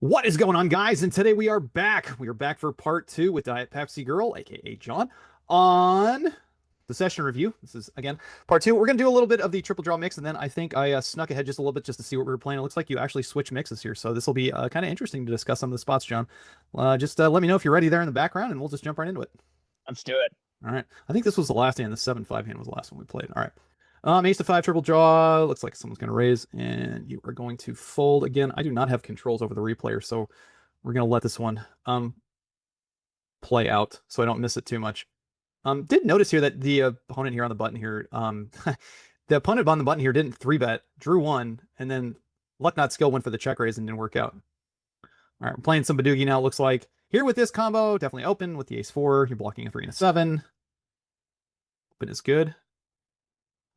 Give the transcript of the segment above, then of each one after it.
What is going on, guys? And today we are back. We are back for part two with DietPepsiGirl, aka John, on the session review. This is again part two. We're gonna do a little bit of the triple draw mix, and then I think I snuck ahead just a little bit just to see what we were playing. It looks like you actually switch mixes here, so this will be kind of interesting to discuss some of the spots, John. Just let me know if you're ready there in the background, and we'll just jump right into it. Let's do it. All right. I think this was the last hand. The 7-5 hand was the last one we played. All right. Ace to 5 triple draw. Looks like someone's going to raise, and you are going to fold. Again, I do not have controls over the replayer, so we're going to let this one play out so I don't miss it too much. Did notice here that the opponent here on the button here, the opponent on the button here didn't 3-bet, drew one, and then luck not skill went for the check raise and didn't work out. All right, we're playing some Badoogie now, it looks like. Here with this combo, definitely open with the ace-4. You're blocking a 3 and a 7. Open is good.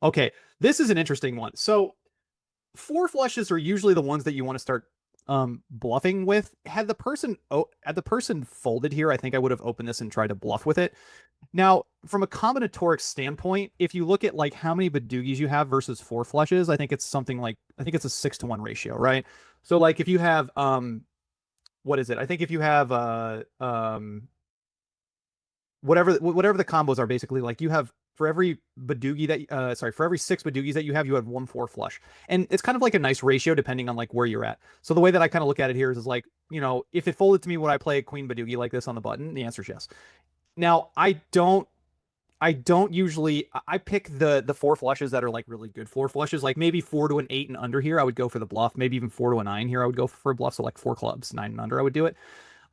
Okay, this is an interesting one. So 4 flushes are usually the ones that you want to start bluffing with. Had the person folded here, I think I would have opened this and tried to bluff with it. Now, from a combinatoric standpoint, if you look at like how many Badoogies you have versus 4 flushes, I think it's something like, I think it's a 6-to-1 ratio, right? So like if you have what is it? I think if you have whatever the combos are, basically, like you have for every Badoogie that for every 6 Badoogies that you have 1 4 flush. And it's kind of like a nice ratio depending on like where you're at. So the way that I kind of look at it here is like, you know, if it folded to me, would I play a Queen Badoogie like this on the button? The answer is yes. Now, I don't usually, I pick the 4 flushes that are like really good 4 flushes, like maybe 4 to an 8 and under here I would go for the bluff, maybe even 4 to a 9 here I would go for a bluff, so like 4 clubs, 9 and under I would do it.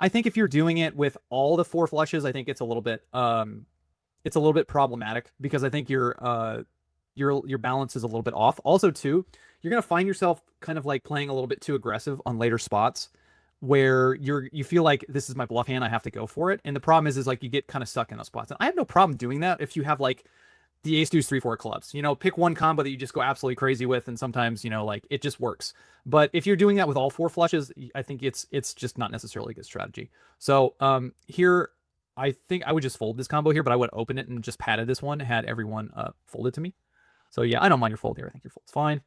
I think if you're doing it with all the 4 flushes, I think it's a little bit problematic, because I think your balance is a little bit off. Also, too, you're gonna find yourself kind of like playing a little bit too aggressive on later spots where you feel like this is my bluff hand, I have to go for it. And the problem is like you get kind of stuck in those spots. And I have no problem doing that if you have like the ace deuce 3 4 clubs. You know, pick one combo that you just go absolutely crazy with, and sometimes, you know, like it just works. But if you're doing that with all 4 flushes, I think it's just not necessarily a good strategy. So here I think I would just fold this combo here, but I would open it and just padded this one, had everyone folded to me. So yeah, I don't mind your fold here. I think your fold's fine.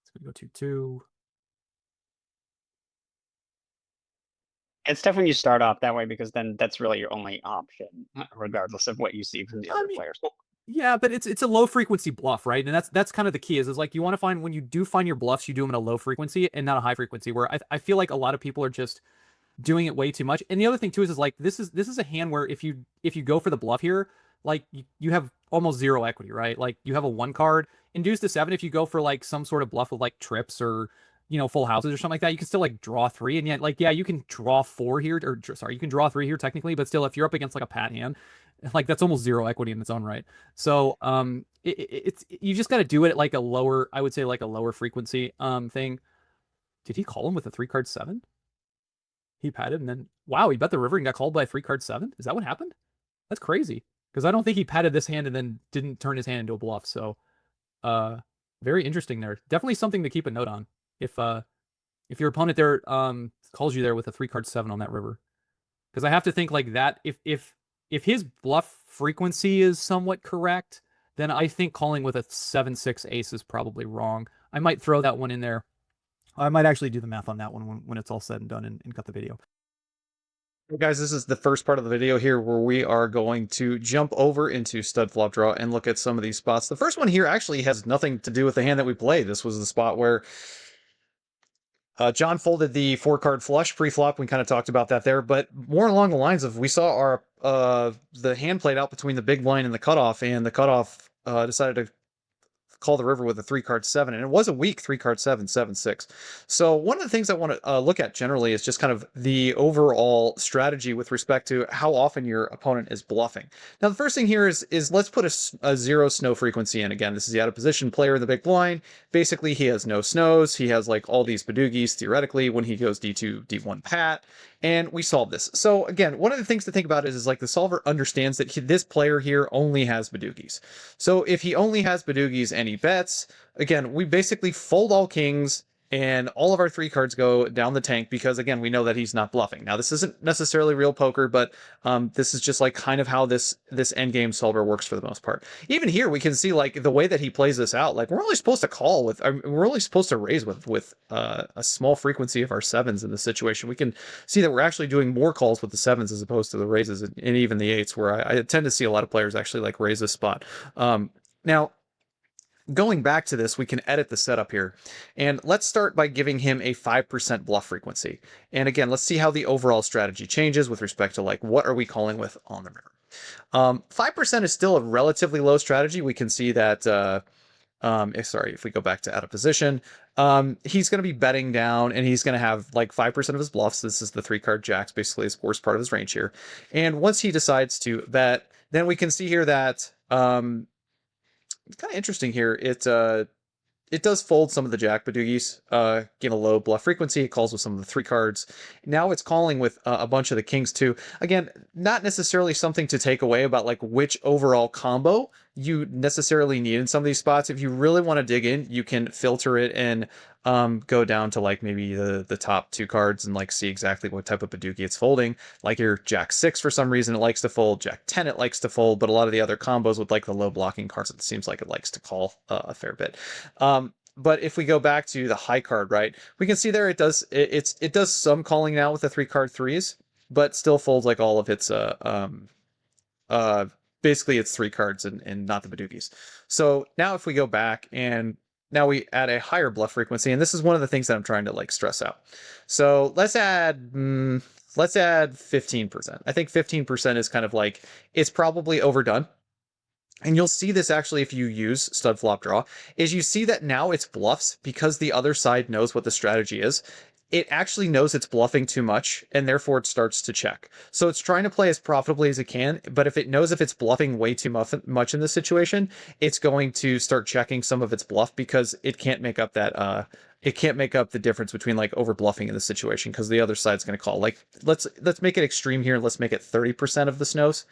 It's gonna go 2-2. It's tough when you start off that way because then that's really your only option, regardless of what you see from the I other mean, players. yeah, but it's a low frequency bluff, right? And that's kind of the key is like you want to find, when you do find your bluffs, you do them at a low frequency and not a high frequency, where I feel like a lot of people are just doing it way too much. And the other thing too is like this is a hand where if you go for the bluff here, like you have almost zero equity, right? Like you have a 1 card, induced to 7. If you go for like some sort of bluff with like trips or, you know, full houses or something like that, you can still like draw 3. And yet, like, yeah, you can draw 4 here, or sorry, you can draw 3 here technically, but still, if you're up against like a pat hand, like that's almost zero equity in its own right. So it's you just got to do it at like a lower, I would say like a lower frequency thing. Did he call him with a 3 card 7? He patted, and then wow, he bet the river and got called by a 3 card 7. Is that what happened? That's crazy, because I don't think he patted this hand and then didn't turn his hand into a bluff. So very interesting there. Definitely something to keep a note on if your opponent there calls you there with a 3 card 7 on that river, because I have to think like that. If his bluff frequency is somewhat correct, then I think calling with a 7-6 ace is probably wrong. I might throw that one in there. I might actually do the math on that one when it's all said and done, and cut the video. Guys, this is the first part of the video here where we are going to jump over into stud flop draw and look at some of these spots. The first one here actually has nothing to do with the hand that we played. This was the spot where John folded the 4-card flush pre-flop. We kind of talked about that there, but more along the lines of we saw our the hand played out between the big blind and the cutoff, and the cutoff decided to call the river with a 3-card 7, and it was a weak 3-card 7, 7-6. So one of the things I want to look at generally is just kind of the overall strategy with respect to how often your opponent is bluffing. Now, the first thing here is let's put a 0 snow frequency in. Again, this is the out of position player in the big blind. Basically, he has no snows. He has like all these Badoogies theoretically when he goes D2, D1 pat. And we solve this. So again, one of the things to think about is like the solver understands that this player here only has Badoogies. So if he only has Badoogies and he bets, again, we basically fold all kings and all of our 3 cards go down the tank because again we know that he's not bluffing. Now this isn't necessarily real poker, but this is just like kind of how this endgame solver works for the most part. Even here we can see like the way that he plays this out. Like we're only supposed to call with, we're only supposed to raise with a small frequency of our 7s in this situation. We can see that we're actually doing more calls with the 7s as opposed to the raises and even the 8s, where I tend to see a lot of players actually like raise this spot. Now, going back to this, we can edit the setup here. And let's start by giving him a 5% bluff frequency. And again, let's see how the overall strategy changes with respect to like, what are we calling with on the river? 5% is still a relatively low strategy. We can see that, if we go back to out of position, he's going to be betting down and he's going to have like 5% of his bluffs. This is the 3 card jacks, basically his worst part of his range here. And once he decides to bet, then we can see here that, it's kind of interesting here. It does fold some of the jack badoogies, give a low bluff frequency. It calls with some of the 3 cards. Now it's calling with a bunch of the kings too. Again, not necessarily something to take away about like which overall combo you necessarily need in some of these spots. If you really want to dig in, you can filter it and go down to like maybe the top 2 cards and like see exactly what type of badoogie it's folding. Like your jack 6 for some reason it likes to fold, jack 10 it likes to fold, but a lot of the other combos with like the low blocking cards, it seems like it likes to call a fair bit. But if we go back to the high card, right, we can see there it does some calling now with the 3 card 3s, but still folds like all of its basically it's 3 cards and not the badoogies. So now if we go back and now we add a higher bluff frequency, and this is one of the things that I'm trying to like stress out. So let's add 15%. I think 15% is kind of like, it's probably overdone. And you'll see this actually if you use stud flop draw, is you see that now it's bluffs because the other side knows what the strategy is. It actually knows it's bluffing too much, and therefore it starts to check. So it's trying to play as profitably as it can, but if it knows if it's bluffing way too much in this situation, it's going to start checking some of its bluff because it can't make up that it can't make up the difference between like over bluffing in this situation because the other side's going to call. Like let's make it extreme here. Let's make it 30% of the snows.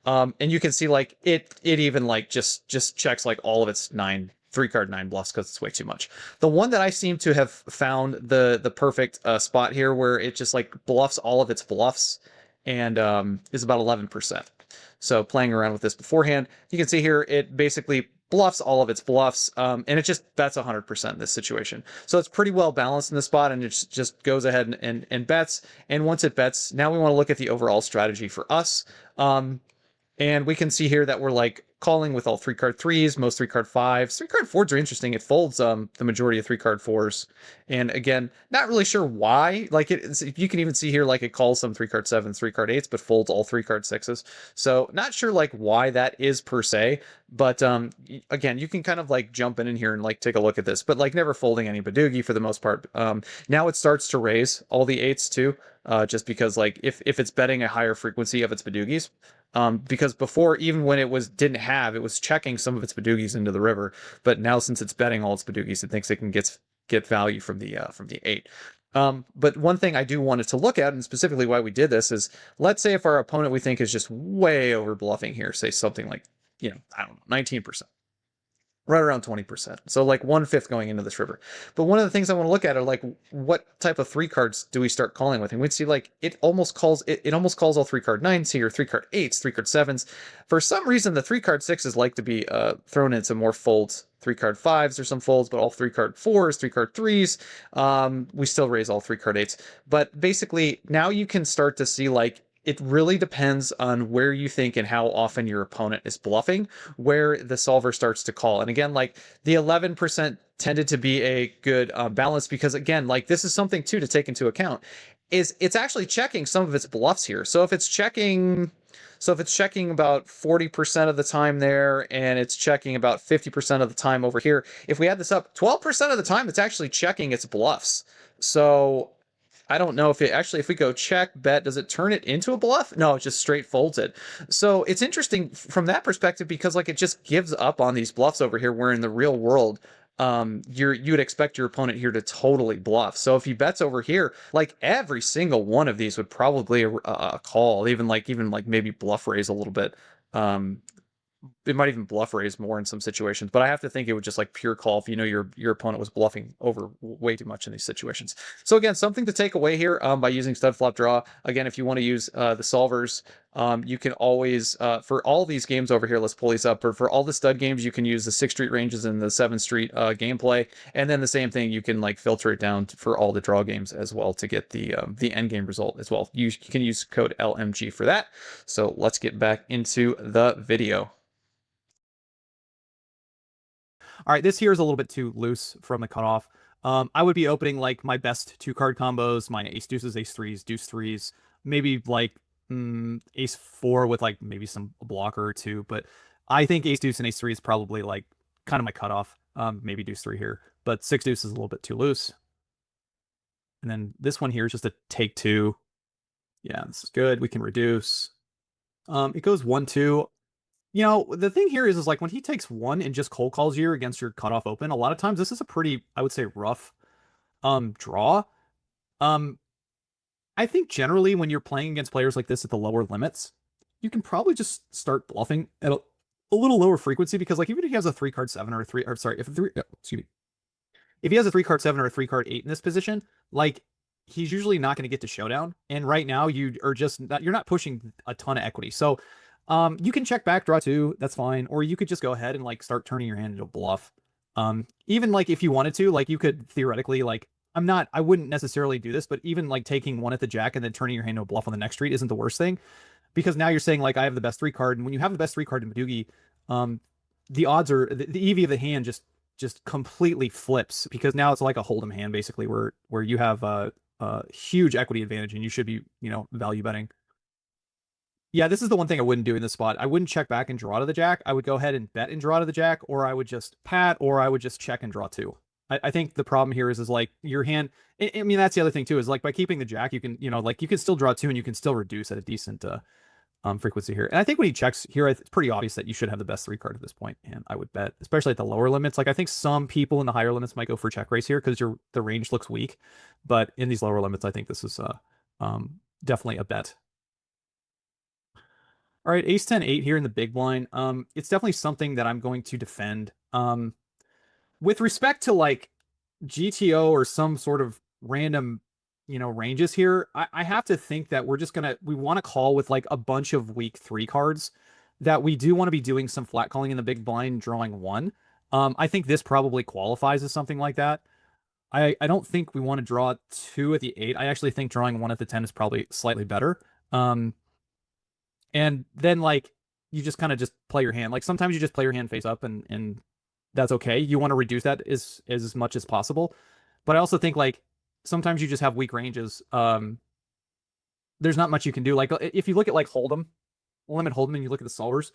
And you can see like it even like just checks like all of its 3 card 9 bluffs because it's way too much. The one that I seem to have found the perfect spot here where it just like bluffs all of its bluffs and is about 11%. So playing around with this beforehand, you can see here it basically bluffs all of its bluffs, and it just bets 100% in this situation. So it's pretty well balanced in this spot, and it just goes ahead and bets. And once it bets, now we want to look at the overall strategy for us. And we can see here that we're like calling with all 3 card 3s, most 3 card 5s. 3 card 4s are interesting. It folds the majority of 3 card 4s. And again, not really sure why. Like you can even see here like it calls some 3 card 7s, 3 card 8s, but folds all 3 card 6s. So not sure like why that is per se. But again, you can kind of like jump in here and like take a look at this. But like never folding any badoogie for the most part. Now it starts to raise all the 8s too. Just because like if it's betting a higher frequency of its badoogies. Because before, even when it was checking some of its badoogies into the river, but now since it's betting all its badoogies, it thinks it can get value from the 8. But one thing I do want it to look at, and specifically why we did this, is let's say if our opponent we think is just way over bluffing here, say something like, I don't know, 19%. Right around 20%. So like 1/5 going into this river. But one of the things I want to look at are like what type of 3 cards do we start calling with? And we'd see like it almost calls all 3 card 9s here, 3 card 8s, 3 card 7s. For some reason the 3 card 6s like to be thrown into more folds. 3 card 5s or some folds, but all 3 card 4s, 3 card 3s. We still raise all 3 card 8s. But basically now you can start to see like it really depends on where you think and how often your opponent is bluffing, where the solver starts to call. And again, like the 11% tended to be a good balance because again, like this is something too to take into account, is it's actually checking some of its bluffs here. So if it's checking about 40% of the time there, and it's checking about 50% of the time over here, if we add this up, 12% of the time it's actually checking its bluffs. So I don't know if we go check, bet, does it turn it into a bluff? No, it just straight folds it. So it's interesting from that perspective because like it just gives up on these bluffs over here, where in the real world, you would expect your opponent here to totally bluff. So if he bets over here, like every single one of these would probably call, even like maybe bluff raise a little bit. it might even bluff raise more in some situations, but I have to think it would just like pure call if you know your opponent was bluffing over way too much in these situations. So again, something to take away here by using stud flop draw. Again, if you want to use the solvers, you can always for all these games over here, let's pull these up. For all the stud games, you can use the 6th Street ranges and the 7th Street gameplay, and then the same thing, you can like filter it down for all the draw games as well to get the end game result as well. You can use code LMG for that. So let's get back into the video. All right, this here is a little bit too loose from the cutoff. I would be opening like my best 2-card combos, my ace deuces, ace threes, deuce threes, maybe like ace four with like maybe some blocker or two. But I think ace deuce and ace three is probably like kind of my cutoff. Maybe deuce three here, but 6 deuce is a little bit too loose. And then this one here is just a take two. Yeah, this is good. We can reduce. It goes 1-2. You know, the thing here is like when he takes one and just cold calls you against your cutoff open, a lot of times this is a pretty, I would say, rough draw. I think generally when you're playing against players like this at the lower limits, you can probably just start bluffing at a little lower frequency, because like even if he has a 3-card 7 or a 3, or sorry, if he has a 3-card 7 or a 3-card 8 in this position, like he's usually not going to get to showdown. And right now you are just not, you're not pushing a ton of equity. So you can check back, draw 2, that's fine. Or you could just go ahead and like start turning your hand into a bluff. Even like if you wanted to, like you could theoretically like, I wouldn't necessarily do this, but even like taking one at the jack and then turning your hand into a bluff on the next street isn't the worst thing, because now you're saying like I have the best 3 card, and when you have the best 3 card in Badoogie, the odds are the EV of the hand just completely flips, because now it's like a hold'em hand basically, where you have a huge equity advantage and you should be, you know, value betting. Yeah, this is the one thing I wouldn't do in this spot. I wouldn't check back and draw to the jack. I would go ahead and bet and draw to the jack, or I would just pat, or I would just check and draw 2. I think the problem here is like your hand. I mean, that's the other thing too, is like by keeping the jack, you can, you know, like you can still draw 2 and you can still reduce at a decent frequency here. And I think when he checks here, it's pretty obvious that you should have the best 3 card at this point, and I would bet, especially at the lower limits. Like I think some people in the higher limits might go for check raise here because the range looks weak, but in these lower limits, I think this is definitely a bet. All right, ace 10 8 here in the big blind. It's definitely something that I'm going to defend. With respect to like GTO or some sort of random, you know, ranges here, I have to think that we want to call with like a bunch of weak 3 cards, that we do want to be doing some flat calling in the big blind, drawing 1. I think this probably qualifies as something like that. I don't think we want to draw 2 at the 8. I actually think drawing 1 at the 10 is probably slightly better. And then like you just kind of just play your hand. Like sometimes you just play your hand face up, and that's okay. You want to reduce that as much as possible. But I also think like sometimes you just have weak ranges. There's not much you can do. Like if you look at like Hold'em, Limit Hold'em, and you look at the solvers,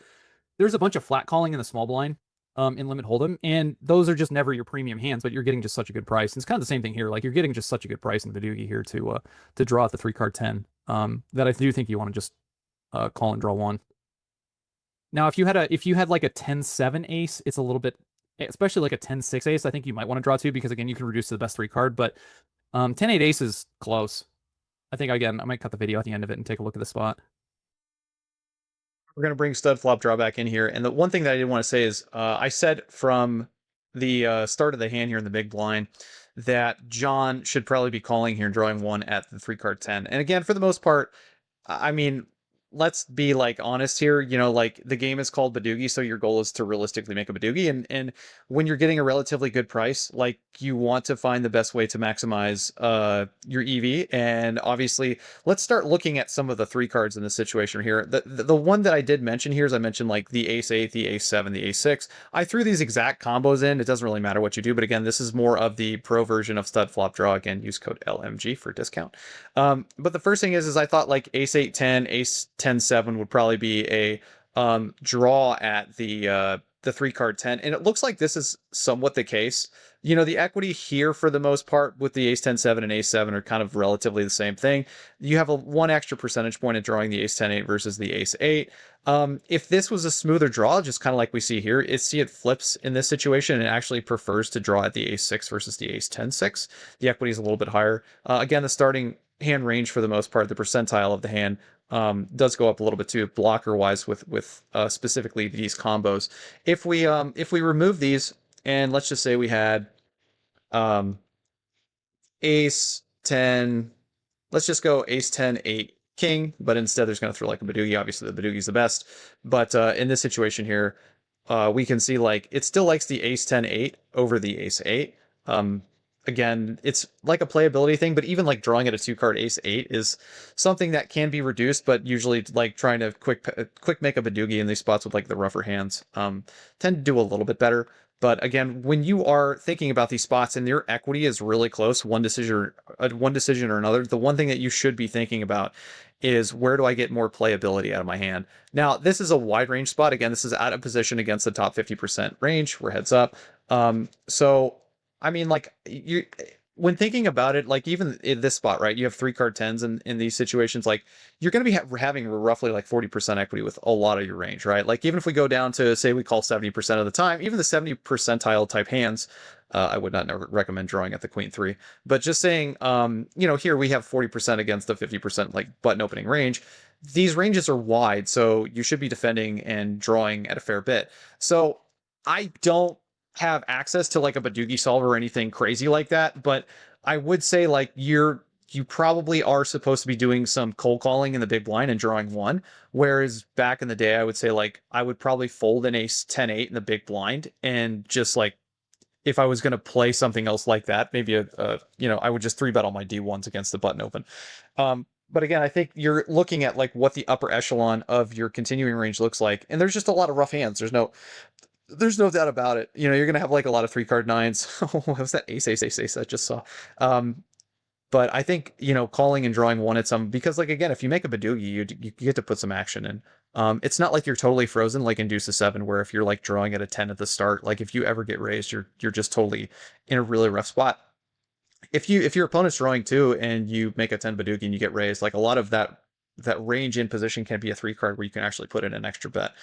there's a bunch of flat calling in the small blind in Limit Hold'em, and those are just never your premium hands, but you're getting just such a good price. And it's kind of the same thing here. Like you're getting just such a good price in Badoogie here to draw at the 3-card 10 that I do think you want to just call and draw 1. Now, if you had like a 10-7 ace, it's a little bit, especially like a 10-6 ace, I think you might want to draw 2, because again, you can reduce to the best 3 card, but 10-8 ace is close. I think, again, I might cut the video at the end of it and take a look at the spot. We're going to bring stud flop draw back in here. And the one thing that I did want to say is I said from the start of the hand here in the big blind that John should probably be calling here and drawing 1 at the 3-card 10. And again, for the most part, I mean, let's be like honest here, you know, like the game is called Badoogie, so your goal is to realistically make a Badoogie, and when you're getting a relatively good price, like you want to find the best way to maximize your EV. And obviously, let's start looking at some of the 3 cards in this situation here. The one that I did mention here is I mentioned like the ace 8, the ace 7, the ace 6. I threw these exact combos in. It doesn't really matter what you do, but again, this is more of the pro version of stud flop draw. Again, use code LMG for discount. But the first thing is I thought like ace 8 10, ace 10-7 would probably be a draw at the 3-card 10, and it looks like this is somewhat the case. You know, the equity here for the most part with the ace 10-7 and ace 7 are kind of relatively the same thing. You have one extra percentage point at drawing the ace 10-8 versus the ace 8. If this was a smoother draw, just kind of like we see here, it flips in this situation and actually prefers to draw at the ace 6 versus the ace 10-6. The equity is a little bit higher. Again, the starting hand range for the most part, the percentile of the hand does go up a little bit too, blocker wise, with specifically these combos. If we remove these, and let's just say we had um, ace 10, let's just go ace 10 8 king, but instead there's going to throw like a Badugi. Obviously the Badugi's the best, but in this situation here, we can see like it still likes the ace 10 8 over the ace 8. Again, it's like a playability thing, but even like drawing at a 2-card ace 8 is something that can be reduced, but usually like trying to quick make a Badugi in these spots with like the rougher hands tend to do a little bit better. But again, when you are thinking about these spots and your equity is really close, one decision or another, the one thing that you should be thinking about is, where do I get more playability out of my hand? Now, this is a wide range spot. Again, this is out of position against the top 50% range. We're heads up. So I mean, like, you when thinking about it, like even in this spot, right? You have 3-card tens in these situations. Like, you're going to be having roughly like 40% equity with a lot of your range, right? Like, even if we go down to, say, we call 70% of the time, even the 70 percentile type hands, I would not recommend drawing at the queen 3. But just saying, here we have 40% against the 50% like button opening range. These ranges are wide, so you should be defending and drawing at a fair bit. So I don't have access to like a Badugi solver or anything crazy like that, but I would say like you probably are supposed to be doing some cold calling in the big blind and drawing one. Whereas back in the day, I would say like I would probably fold an ace 10-8 in the big blind, and just like, if I was going to play something else like that, maybe I would just 3-bet all my D1s against the button open. But again, I think you're looking at like what the upper echelon of your continuing range looks like, and there's just a lot of rough hands. There's no doubt about it. You're gonna have like a lot of 3-card nines. What was that ace ace ace ace I just saw? But I think calling and drawing one at some, because like again, if you make a Badugi, you get to put some action in. It's not like you're totally frozen like in Deuce of 7, where if you're like drawing at a 10 at the start, like if you ever get raised, you're just totally in a really rough spot. If your opponent's drawing 2 and you make a 10 Badugi and you get raised, like a lot of that range in position can be a 3-card where you can actually put in an extra bet.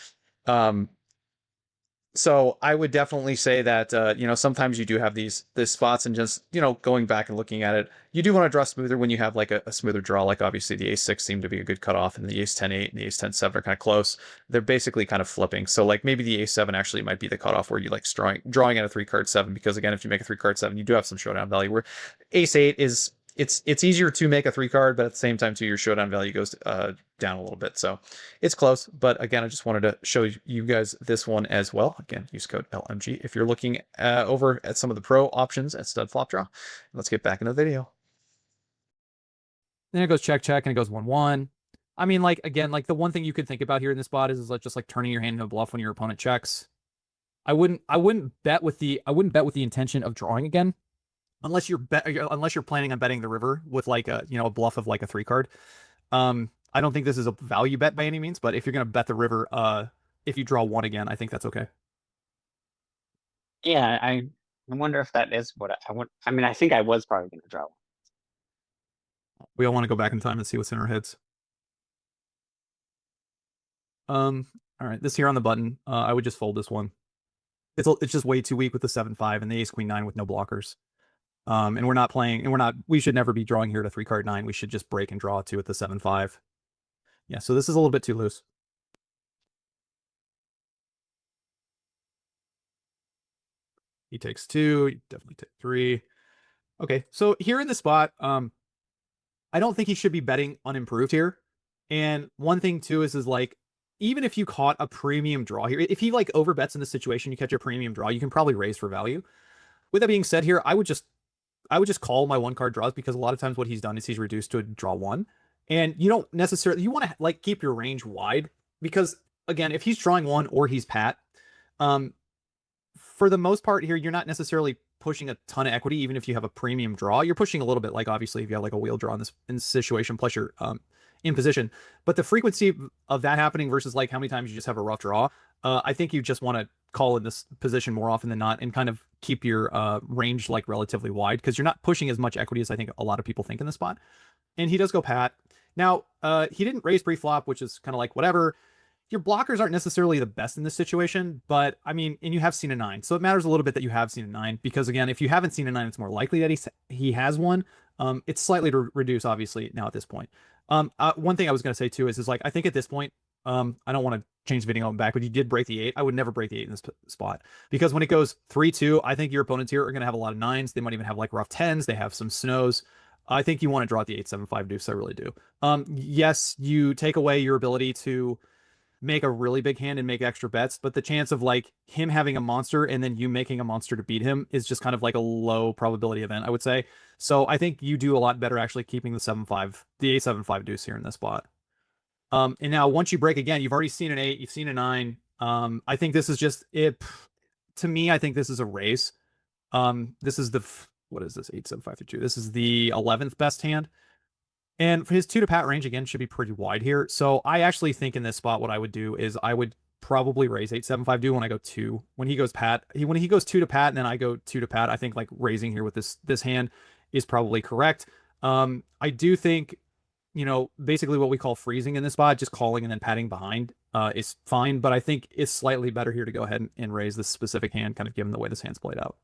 So I would definitely say that, sometimes you do have these spots, and just, going back and looking at it, you do want to draw smoother when you have like a smoother draw. Like obviously the ace 6 seemed to be a good cutoff, and the ace 10-8 and the ace 10-7 are kind of close. They're basically kind of flipping. So like maybe the ace 7 actually might be the cutoff where you like drawing at a 3-card 7, because again, if you make a 3-card 7, you do have some showdown value, where ace 8 is, it's easier to make a 3-card, but at the same time too, your showdown value goes down a little bit. So it's close, but again, I just wanted to show you guys this one as well. Again, use code LMG if you're looking over at some of the pro options at stud flop draw. Let's get back into the video. Then it goes check check and it goes 1-1. I mean, like, again, like the one thing you could think about here in this spot is like just like turning your hand into a bluff when your opponent checks. I wouldn't bet with the intention of drawing again, unless you're planning on betting the river with like a bluff of like a 3-card. I don't think this is a value bet by any means, but if you're gonna bet the river, if you draw 1 again, I think that's okay. Yeah, I wonder if that is what I want. I mean, I think I was probably going to draw one. We all want to go back in time and see what's in our heads. All right, this here on the button, I would just fold this one. It's just way too weak with the 7-5 and the ace queen 9 with no blockers. We should never be drawing here to 3-card 9. We should just break and draw 2 at the 7-5. Yeah, so this is a little bit too loose. He takes 2, you definitely take 3. Okay, so here in the spot, I don't think he should be betting unimproved here. And one thing too is like, even if you caught a premium draw here, if he like overbets in this situation, you catch a premium draw, you can probably raise for value. With that being said here, I would just call my 1-card draws, because a lot of times what he's done is he's reduced to a draw 1. And you don't necessarily, you want to like keep your range wide, because again, if he's drawing 1 or he's pat, for the most part here, you're not necessarily pushing a ton of equity. Even if you have a premium draw, you're pushing a little bit, like obviously if you have like a wheel draw in this situation, plus you're in position. But the frequency of that happening versus like how many times you just have a rough draw, I think you just want to call in this position more often than not, and kind of keep your range like relatively wide, because you're not pushing as much equity as I think a lot of people think in this spot. And he does go pat. Now, he didn't raise pre-flop, which is kind of like whatever. Your blockers aren't necessarily the best in this situation, but I mean, and you have seen a 9. So it matters a little bit that you have seen a 9, because again, if you haven't seen a 9, it's more likely that he has one. It's slightly reduced, obviously, now at this point. One thing I was gonna say too is like I think at this point, I don't want to change the video back, but you did break the 8. I would never break the 8 in this spot because when it goes 3-2, I think your opponents here are gonna have a lot of 9s. They might even have like rough 10s. They have some snows. I think you want to draw at the 8-7-5 deuce. I really do. Yes, you take away your ability to make a really big hand and make extra bets, but the chance of like him having a monster and then you making a monster to beat him is just kind of like a low probability event, I would say. So I think you do a lot better actually keeping the 7-5, the 8-7-5 deuce here in this spot. And now once you break again, you've already seen an 8, you've seen a 9. I think this is just it. To me, I think this is a race. This is the what is this 8-7-5-2? This is the 11th best hand. And for his 2 to pat range, again, should be pretty wide here. So I actually think in this spot, what I would do is I would probably raise 8-7-5 do when I go 2. When he goes pat, when he goes 2 to pat and then I go 2 to pat, I think like raising here with this hand is probably correct. I do think, you know, basically what we call freezing in this spot, just calling and then patting behind is fine. But I think it's slightly better here to go ahead and raise this specific hand, kind of given the way this hand's played out.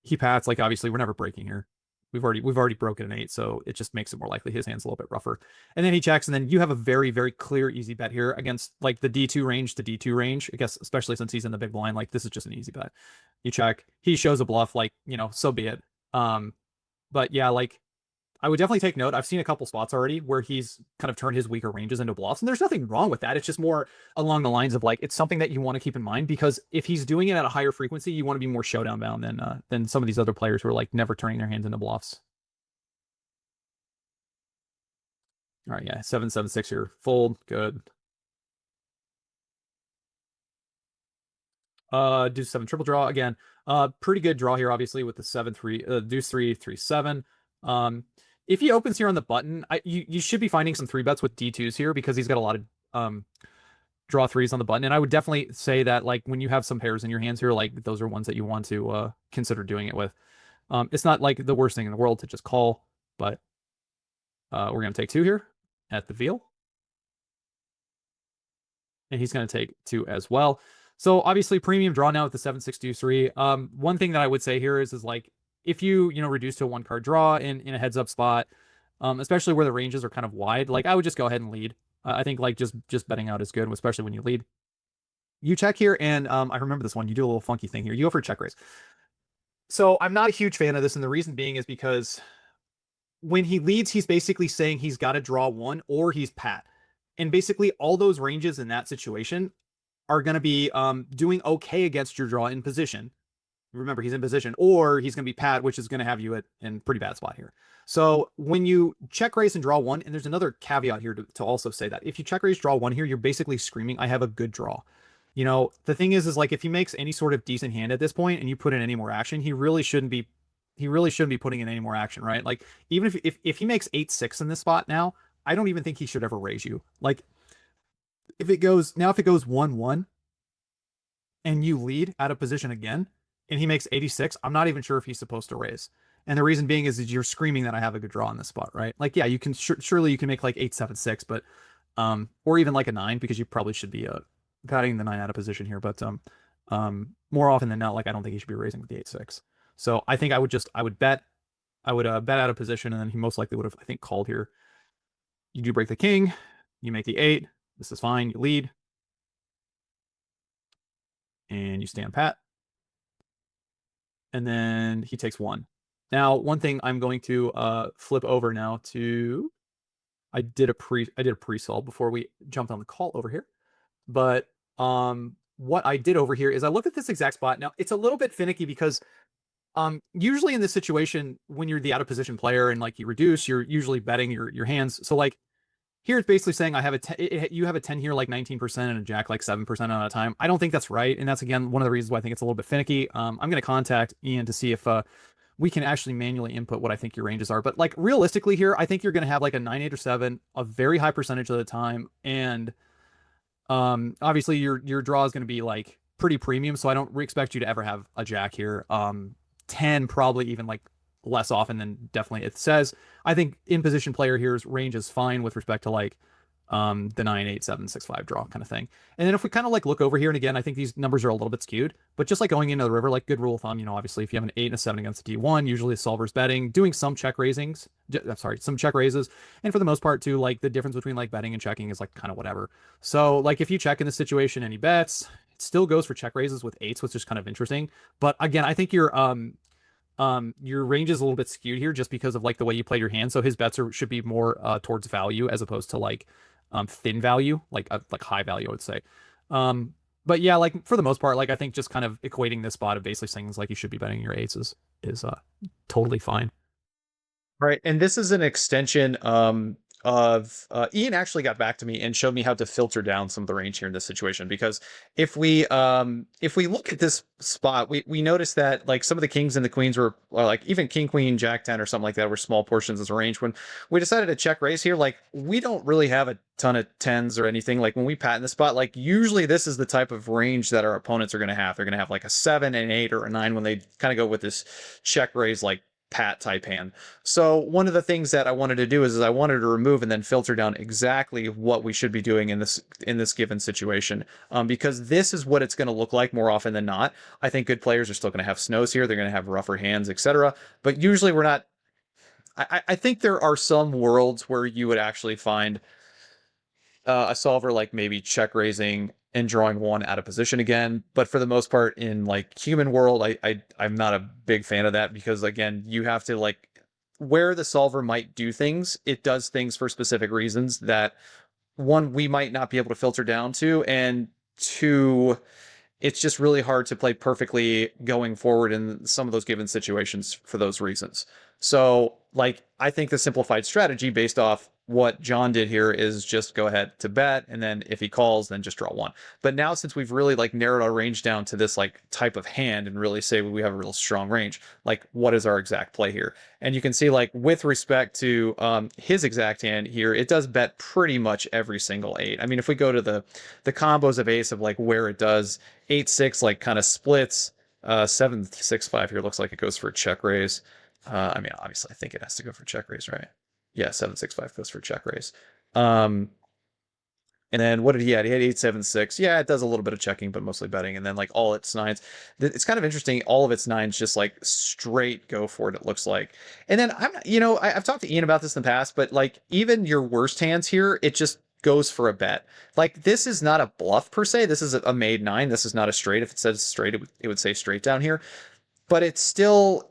He pats, like obviously we're never breaking here. We've already broken an 8, so it just makes it more likely his hand's a little bit rougher. And then he checks, and then you have a very, very clear easy bet here against like the D2 range to D2 range. I guess especially since he's in the big blind, like this is just an easy bet. You check, he shows a bluff, like, you know, so be it. But yeah, like I would definitely take note. I've seen a couple spots already where he's kind of turned his weaker ranges into bluffs, and there's nothing wrong with that. It's just more along the lines of like it's something that you want to keep in mind because if he's doing it at a higher frequency, you want to be more showdown bound than some of these other players who are like never turning their hands into bluffs. All right, yeah, 7-7-6 here, fold, good. Deuce 7 triple draw again. Pretty good draw here, obviously, with the 7-3, deuce 3-3-7. If he opens here on the button, you should be finding some 3-bets with D2s here because he's got a lot of draw 3s on the button. And I would definitely say that like when you have some pairs in your hands here, like those are ones that you want to consider doing it with. It's not like the worst thing in the world to just call, but we're gonna take 2 here at the veal. And he's gonna take 2 as well. So obviously premium draw now with the 7-6-2-3. One thing that I would say here is like if you reduce to a 1-card draw in a heads up spot, especially where the ranges are kind of wide, like I would just go ahead and lead. I think like just betting out is good, especially when you lead. You check here, and I remember this one. You do a little funky thing here. You go for a check raise. So I'm not a huge fan of this, and the reason being is because when he leads, he's basically saying he's got to draw 1 or he's pat. And basically all those ranges in that situation are going to be doing okay against your draw in position. Remember, he's in position, or he's going to be pat, which is going to have you in pretty bad spot here. So when you check raise and draw 1, and there's another caveat here to also say that if you check raise draw 1 here, you're basically screaming, I have a good draw. You know, the thing is like if he makes any sort of decent hand at this point and you put in any more action, he really shouldn't be putting in any more action, right? Like even if he makes 8-6 in this spot now, I don't even think he should ever raise you. Like if it goes 1-1 and you lead out of position again and he makes 86, I'm not even sure if he's supposed to raise. And the reason being is you're screaming that I have a good draw in this spot, right? Like, yeah, you can surely you can make like 8-7-6, but or even like a 9 because you probably should be patting the 9 out of position here. But more often than not, like I don't think he should be raising with the 8-6. So I think I would bet bet out of position, and then he most likely would have, I think, called here. You do break the king, you make the 8. This is fine. You lead, and you stand pat, and then he takes 1. Now, one thing I'm going to flip over now to, I did a pre-solve before we jumped on the call over here, but what I did over here is I looked at this exact spot. Now it's a little bit finicky because usually in this situation, when you're the out of position player and like you reduce, you're usually betting your hands. So like here it's basically saying I have a 10, you have a 10 here like 19% and a jack like 7% at a time. I don't think that's right, and that's again one of the reasons why I think it's a little bit finicky. I'm going to contact Ian to see if we can actually manually input what I think your ranges are. But like realistically here, I think you're going to have like a 9, 8, or 7 a very high percentage of the time, and obviously your draw is going to be like pretty premium, so I don't expect you to ever have a jack here. 10 probably even like less often than definitely it says. I think in position player here's range is fine with respect to like the 9, 8, 7, 6, 5 draw kind of thing. And then if we kind of like look over here, and again, I think these numbers are a little bit skewed, but just like going into the river, like good rule of thumb, obviously if you have an 8 and a 7 against a D1, usually the solver's betting, doing some check raisings. I'm sorry, some check raises. And for the most part too, like the difference between like betting and checking is like kind of whatever. So like if you check in this situation and he bets, it still goes for check raises with 8s, which is kind of interesting. But again, I think your range is a little bit skewed here just because of like the way you play your hand. So his bets should be more towards value as opposed to like thin value, like high value, I would say. But yeah, like for the most part, like I think just kind of equating this spot of basically saying things like you should be betting your 8s is totally fine. Right, and this is an extension of Ian actually got back to me and showed me how to filter down some of the range here in this situation, because if we look at this spot, we notice that like some of the kings and the queens were like even king queen jack 10 or something like that were small portions as a range. When we decided to check raise here, like we don't really have a ton of 10s or anything. Like when we patent the spot, like usually this is the type of range that our opponents are going to have. They're going to have like a 7, an 8, or a 9 when they kind of go with this check raise like pat type hand. So one of the things that I wanted to do is I wanted to remove and then filter down exactly what we should be doing in this given situation, because this is what it's going to look like more often than not. I think good players are still going to have snows here. They're going to have rougher hands, etc. But usually we're not. I think there are some worlds where you would actually find a solver like maybe check raising and drawing one out of position again. But for the most part, in like human world, I'm not a big fan of that, because again, you have to like where the solver might do things, it does things for specific reasons that one, we might not be able to filter down to, and two, it's just really hard to play perfectly going forward in some of those given situations for those reasons. So like, I think the simplified strategy based off what John did here is just go ahead to bet, and then if he calls, then just draw one. But now since we've really like narrowed our range down to this like type of hand and really say we have a real strong range, like what is our exact play here? And you can see like with respect to his exact hand here, it does bet pretty much every single 8. I mean, if we go to the combos of ace of like where it does 8-6 like kind of splits, 7-6-5 here looks like it goes for a check raise. I mean, obviously I think it has to go for check raise, right? Yeah, 7-6-5 goes for check raise. And then what did he had? He had 8-7-6. Yeah, it does a little bit of checking, but mostly betting. And then like all its 9s. It's kind of interesting. All of its 9s just like straight go for it, it looks like. And then I've talked to Ian about this in the past, but like even your worst hands here, it just goes for a bet. Like this is not a bluff per se. This is a made 9. This is not a straight. If it says straight, it would say straight down here. But it's still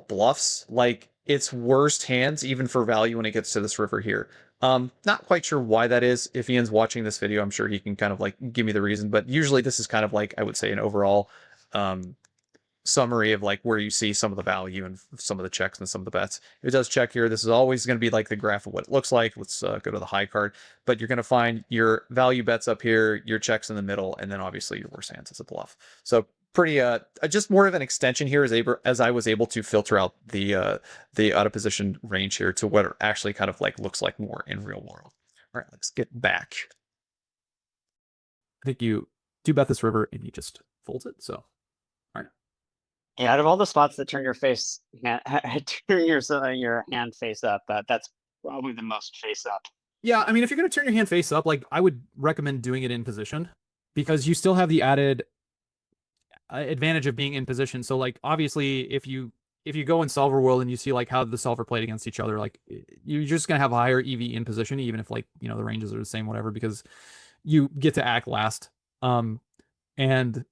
bluffs like its worst hands, even for value when it gets to this river here. Not quite sure why that is. If Ian's watching this video, I'm sure he can kind of like give me the reason, but usually this is kind of like, I would say, an overall summary of like where you see some of the value and some of the checks and some of the bets. If it does check here, this is always going to be like the graph of what it looks like. Let's go to the high card, but you're going to find your value bets up here, your checks in the middle, and then obviously your worst hands as a bluff. So pretty just more of an extension here as I was able to filter out the out of position range here to what it actually kind of like looks like more in real world. All right, let's get back. I think you do bet this river and he just folds it. So, all right. Yeah, out of all the spots that turn your face, turn your hand face up, that's probably the most face up. Yeah, I mean, if you're going to turn your hand face up, like I would recommend doing it in position, because you still have the added advantage of being in position. So like obviously if you go in solver world and you see like how the solver played against each other, like you're just gonna have a higher EV in position, even if like the ranges are the same, whatever, because you get to act last. And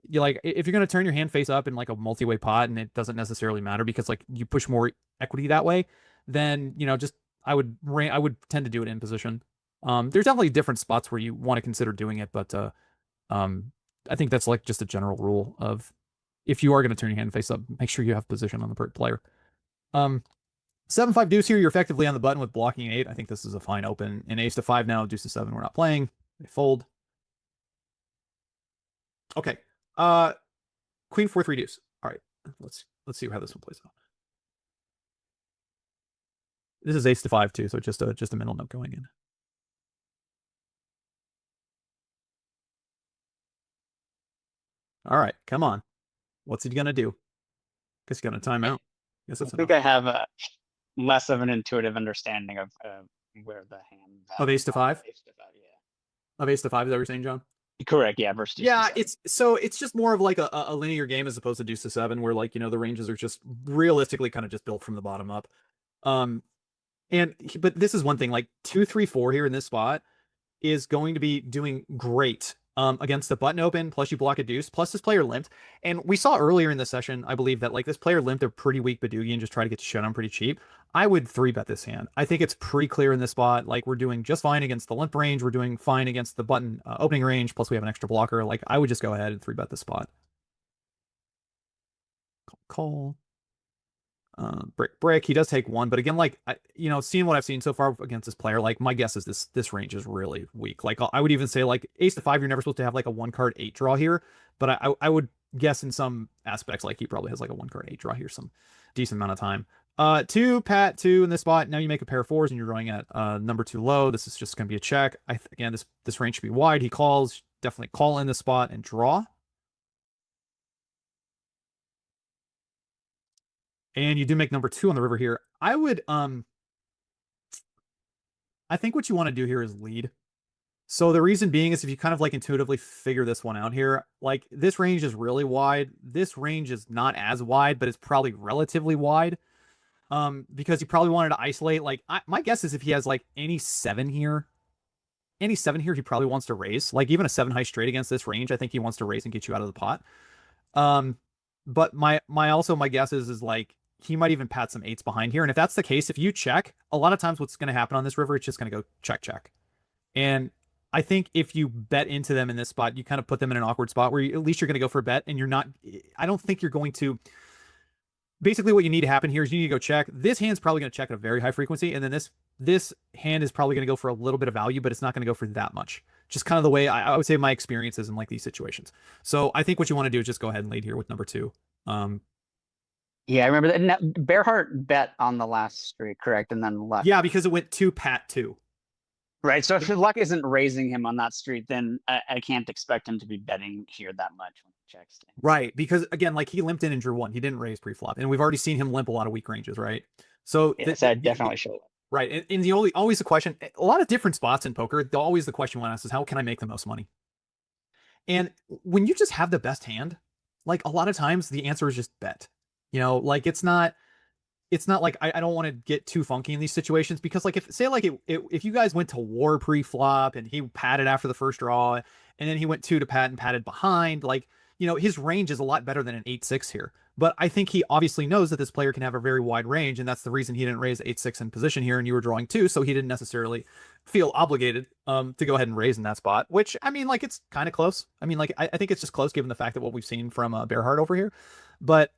you like if you're gonna turn your hand face up in like a multi-way pot and it doesn't necessarily matter because like you push more equity that way, then just I would tend to do it in position. There's definitely different spots where you want to consider doing it, but I think that's like just a general rule of if you are going to turn your hand face up, make sure you have position on the player. 7-5 deuce here, you're effectively on the button with blocking 8. I think this is a fine open. And ace to 5 now, deuce to 7, we're not playing. They fold. Okay. Queen 4-3 deuce. All right. Let's see how this one plays out. This is ace to 5 too, so just a middle note going in. All right, come on. What's he gonna do? Guess he's gonna time out. Guess that's I think I have less of an intuitive understanding of where the hand Of ace to five? ace to five, yeah. Of ace to five, is that what you're saying, John? Correct, yeah, versus deuce to Yeah, seven. it's just more of like a linear game as opposed to deuce to seven, where like, you know, the ranges are just realistically kind of just built from the bottom up. Um, but this is one thing, like 2-3-4 here in this spot is going to be doing great against the button open, plus you block a deuce, plus this player limped. And we saw earlier in the session, I believe, that like this player limped a pretty weak Badugi and just try to get to shut on pretty cheap. I would 3-bet this hand. I think it's pretty clear in this spot. Like we're doing just fine against the limp range. We're doing fine against the button opening range. Plus we have an extra blocker. Like I would just go ahead and 3-bet this spot. Call. Brick. He does take one, but again, like you know, seeing what I've seen so far against this player, like my guess is this range is really weak. Like I would even say like ace to five, you're never supposed to have like a 1-card 8 draw here, but I would guess in some aspects like he probably has like a 1-card 8 draw here some decent amount of time. 2 pat 2 in this spot. Now you make a pair of fours and you're drawing at number 2 low. This is just gonna be a check. Again, this range should be wide. He calls, definitely call in this spot and draw. And you do make number 2 on the river here. I would I think what you want to do here is lead. So the reason being is if you kind of like intuitively figure this one out here, like this range is really wide. This range is not as wide, but it's probably relatively wide. Because he probably wanted to isolate. Like my guess is if he has like any 7 here, he probably wants to raise. Like even a 7 high straight against this range, I think he wants to raise and get you out of the pot. But my guess is like he might even pat some 8s behind here. And if that's the case, if you check, a lot of times what's going to happen on this river, it's just going to go check, check. And I think if you bet into them in this spot, you kind of put them in an awkward spot where at least you're going to go for a bet and you're not, I don't think you're going to, basically what you need to happen here is you need to go check. This hand's probably going to check at a very high frequency. And then this hand is probably going to go for a little bit of value, but it's not going to go for that much. Just kind of the way I would say my experiences in like these situations. So I think what you want to do is just go ahead and lead here with number 2. Yeah, I remember that. Bear Heart bet on the last street, correct? And then left. Yeah, because it went 2 pat 2. Right. So if luck isn't raising him on that street, then I can't expect him to be betting here that much when he checks. Right. Because again, like he limped in and drew 1. He didn't raise pre-flop. And we've already seen him limp a lot of weak ranges, right? So yes, that definitely show it. Right. And the always the question, a lot of different spots in poker, always the question one asks is how can I make the most money? And when you just have the best hand, like a lot of times the answer is just bet. You know, like it's not like I don't want to get too funky in these situations because like if you guys went to war pre-flop and he patted after the first draw and then he went 2 to pat and patted behind, like, you know, his range is a lot better than an 8-6 here. But I think he obviously knows that this player can have a very wide range, and that's the reason he didn't raise 8-6 in position here and you were drawing 2, so he didn't necessarily feel obligated to go ahead and raise in that spot, which I mean, like it's kind of close. I mean, like I think it's just close given the fact that what we've seen from Bear Heart over here. But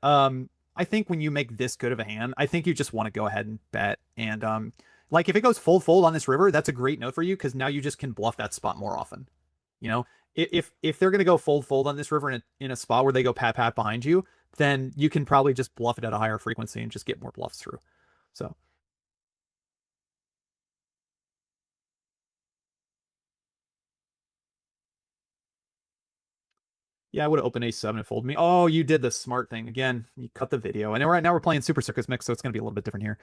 I think when you make this good of a hand, I think you just want to go ahead and bet. And like if it goes fold on this river, that's a great note for you because now you just can bluff that spot more often. You know, if they're gonna go fold on this river in a spot where they go pat behind you, then you can probably just bluff it at a higher frequency and just get more bluffs through. So. Yeah, I would have opened ace 7 and fold me. Oh, you did the smart thing. Again, you cut the video. And right now we're playing Super Circus Mix, so it's going to be a little bit different here.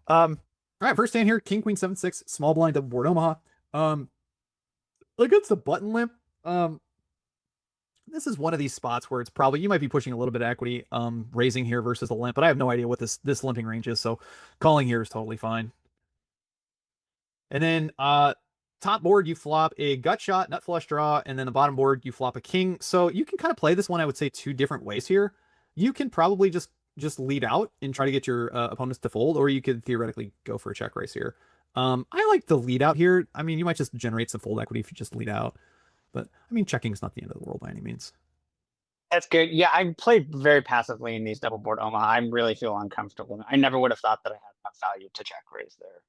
All right, first hand here, King, Queen, 7-6, small blind, double board, Omaha. Against the button limp, this is one of these spots where it's probably, you might be pushing a little bit of equity, raising here versus a limp, but I have no idea what this limping range is, so calling here is totally fine. And then, top board, you flop a gut shot, nut flush draw, and then the bottom board, you flop a king. So you can kind of play this one, I would say, 2 different ways here. You can probably just lead out and try to get your opponents to fold, or you could theoretically go for a check raise here. I like the lead out here. I mean, you might just generate some fold equity if you just lead out. But, I mean, checking is not the end of the world by any means. That's good. Yeah, I played very passively in these double board Omaha. I really feel uncomfortable. I never would have thought that I had enough value to check raise there.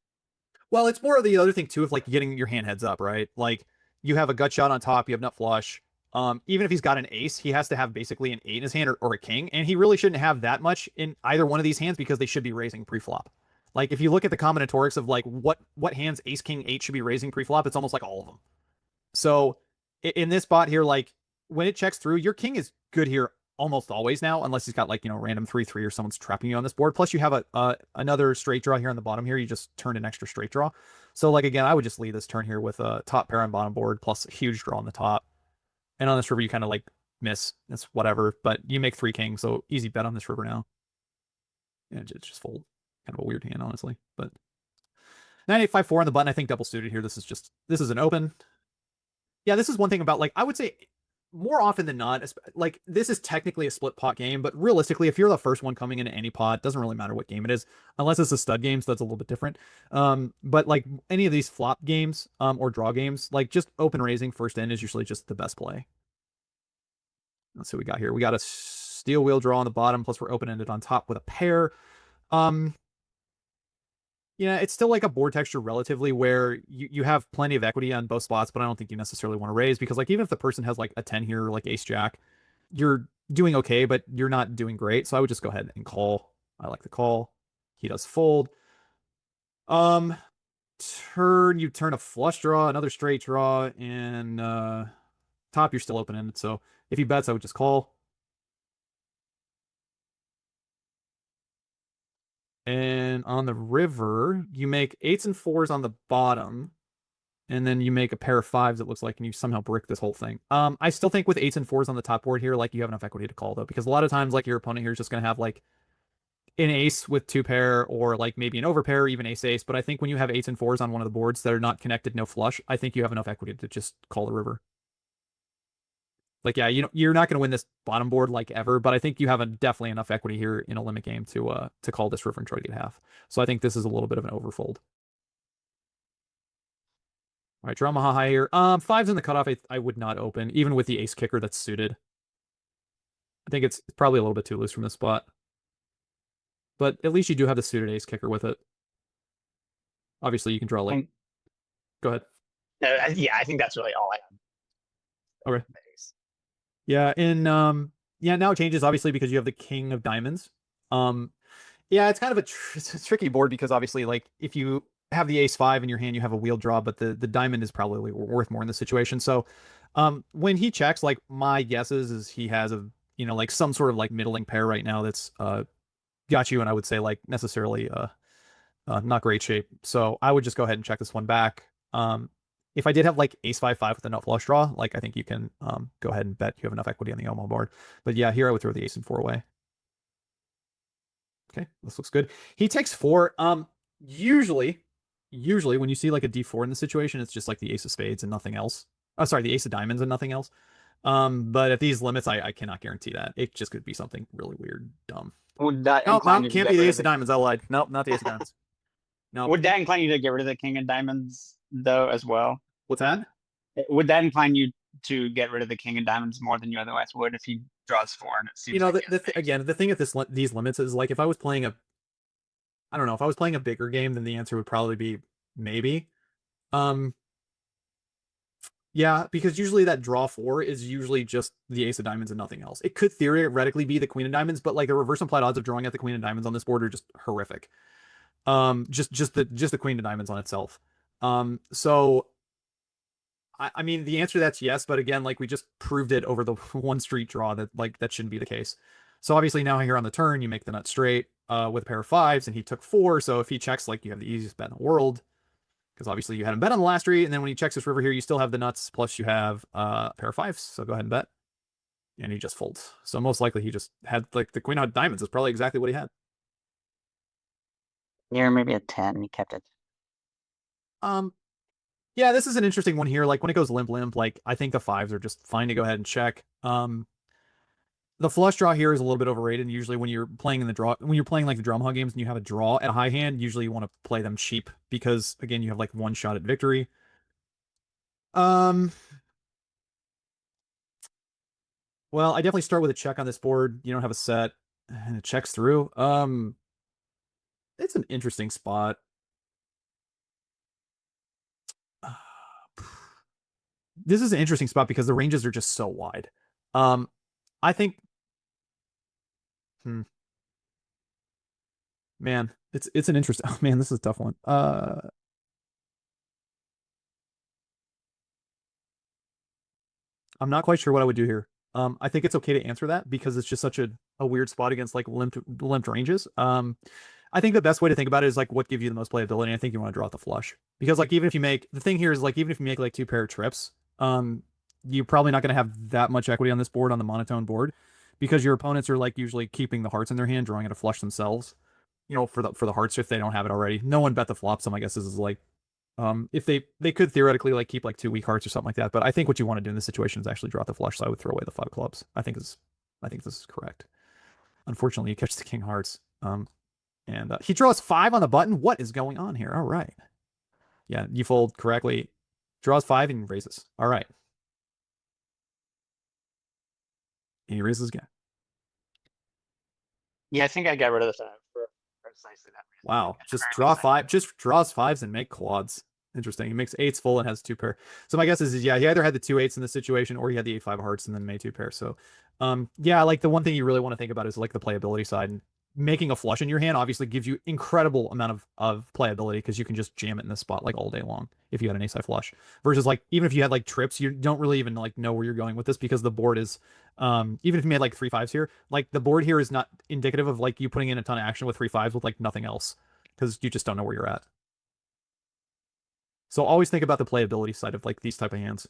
Well, it's more of the other thing too of like getting your hand heads up, right? Like you have a gut shot on top, you have nut flush. Even if he's got an ace, he has to have basically an 8 in his hand or a king, and he really shouldn't have that much in either one of these hands because they should be raising pre-flop. Like if you look at the combinatorics of like what hands ace king 8 should be raising pre-flop, it's almost like all of them. So in this spot here, like when it checks through, your king is good here almost always now, unless he's got like, random 3/3 or someone's trapping you on this board. Plus you have another straight draw here on the bottom here. You just turned an extra straight draw. So like, again, I would just lead this turn here with a top pair on bottom board plus a huge draw on the top. And on this river, you kind of like miss. It's whatever, but you make 3 kings, so easy bet on this river now. Yeah, just fold. Kind of a weird hand, honestly, but 9-8-5-4 on the button. I think double suited here. This is an open. Yeah, this is one thing about, like, I would say more often than not, like, this is technically a split pot game, but realistically, if you're the first one coming into any pot, it doesn't really matter what game it is, unless it's a stud game, so that's a little bit different. But like any of these flop games, or draw games, like just open raising first in is usually just the best play. Let's see what we got here. We got a steel wheel draw on the bottom, plus we're open-ended on top with a pair. Yeah, it's still like a board texture relatively where you have plenty of equity on both spots, but I don't think you necessarily want to raise because, like, even if the person has like a 10 here, like ace jack, you're doing okay, but you're not doing great. So I would just go ahead and call. I like the call. He does fold. You turn a flush draw, another straight draw, and top you're still open-ended. So if he bets, I would just call. And on the river, you make 8s and 4s on the bottom, and then you make a pair of 5s, it looks like, and you somehow brick this whole thing. I still think with 8s and 4s on the top board here, like, you have enough equity to call, though, because a lot of times, like, your opponent here is just going to have, like, an ace with 2 pair, or, like, maybe an overpair, or even ace-ace, but I think when you have 8s and 4s on one of the boards that are not connected, no flush, I think you have enough equity to just call the river. Like, yeah, you're not going to win this bottom board like ever, but I think you have definitely enough equity here in a limit game to call this river and try to get half. So I think this is a little bit of an overfold. All right, draw Maha high here. 5s in the cutoff, I would not open, even with the ace kicker that's suited. I think it's probably a little bit too loose from this spot. But at least you do have the suited ace kicker with it. Obviously, you can draw like. Go ahead. Yeah, I think that's really all I have. Okay. Yeah, and yeah, now it changes obviously because you have the king of diamonds. Yeah, it's kind of it's a tricky board because obviously, like, if you have the ace 5 in your hand, you have a wheel draw, but the diamond is probably worth more in this situation. So, when he checks, like, my guess is he has a like some sort of like middling pair right now that's got you, and I would say like necessarily not great shape. So I would just go ahead and check this one back. If I did have like ace 5-5 with a nut flush draw, like, I think you can go ahead and bet you have enough equity on the Omo board. But yeah, here I would throw the ace and 4 away. Okay, this looks good. He takes 4. Usually when you see like a d4 in the situation, it's just like the ace of spades and nothing else. Oh, sorry, the ace of diamonds and nothing else. But at these limits, I cannot guarantee that. It just could be something really weird, dumb. Would that No, incline you to can't get be the rid ace of of diamonds. I lied. Nope, not the ace of diamonds. No. Would that incline you to get rid of the king of diamonds though as well? What's that? Would that incline you to get rid of the king of diamonds more than you otherwise would if he draws 4 and it seems like again, the thing at these limits is, like, if I was playing I don't know, if I was playing a bigger game, then the answer would probably be maybe. Yeah, because usually that draw 4 is usually just the ace of diamonds and nothing else. It could theoretically be the queen of diamonds, but like the reverse implied odds of drawing at the queen of diamonds on this board are just horrific. Just the queen of diamonds on itself. So I mean, the answer to that's yes, but again, like, we just proved it over the one street draw that, like, that shouldn't be the case. So obviously now here on the turn, you make the nut straight with a pair of 5s, and he took 4. So if he checks, like, you have the easiest bet in the world, because obviously you had him bet on the last street, and then when he checks this river here, you still have the nuts, plus you have a pair of 5s. So go ahead and bet. And he just folds. So most likely he just had, like, the queen of diamonds is probably exactly what he had. Near maybe a 10, he kept it. Yeah, this is an interesting one here. Like, when it goes limp, like, I think the 5s are just fine to go ahead and check. The flush draw here is a little bit overrated. And usually when you're playing when you're playing like the drum hug games and you have a draw at a high hand, usually you want to play them cheap because, again, you have like one shot at victory. Well, I definitely start with a check on this board. You don't have a set, and it checks through. It's an interesting spot. This is an interesting spot because the ranges are just so wide. I think, man, it's an interesting. Oh man, this is a tough one. I'm not quite sure what I would do here. I think it's okay to answer that because it's just such a weird spot against like limped ranges. I think the best way to think about it is like what gives you the most playability. I think you want to draw out the flush because like even if you make the thing here is like even if you make like 2 pair of trips, you're probably not going to have that much equity on this board on the monotone board because your opponents are like usually keeping the hearts in their hand, drawing it a flush themselves. You know, for the hearts if they don't have it already. No one bet the flop, so my guess is like if they could theoretically like keep like 2 weak hearts or something like that, but I think what you want to do in this situation is actually draw out the flush. So I would throw away the 5 clubs. I think this is correct. Unfortunately, he catches the king hearts. And he draws 5 on the button. What is going on here? All right. Yeah, you fold correctly. Draws 5 and raises. All right. He raises again. Yeah, I think I got rid of the 5 for precisely that reason. Wow. It's Just very draw exciting. 5. Just draws 5s and make quads. Interesting. He makes 8s full and has 2 pair. So my guess is yeah, he either had the 2 8s in this situation or he had the 8 5 hearts and then made 2 pair. So yeah, like the one thing you really want to think about is like the playability side. And making a flush in your hand obviously gives you incredible amount of playability because you can just jam it in this spot like all day long if you had an ace high flush. Versus like even if you had like trips, you don't really even like know where you're going with this because the board is even if you made like 3 5s here, like the board here is not indicative of like you putting in a ton of action with 3 5s with like nothing else because you just don't know where you're at. So always think about the playability side of like these type of hands.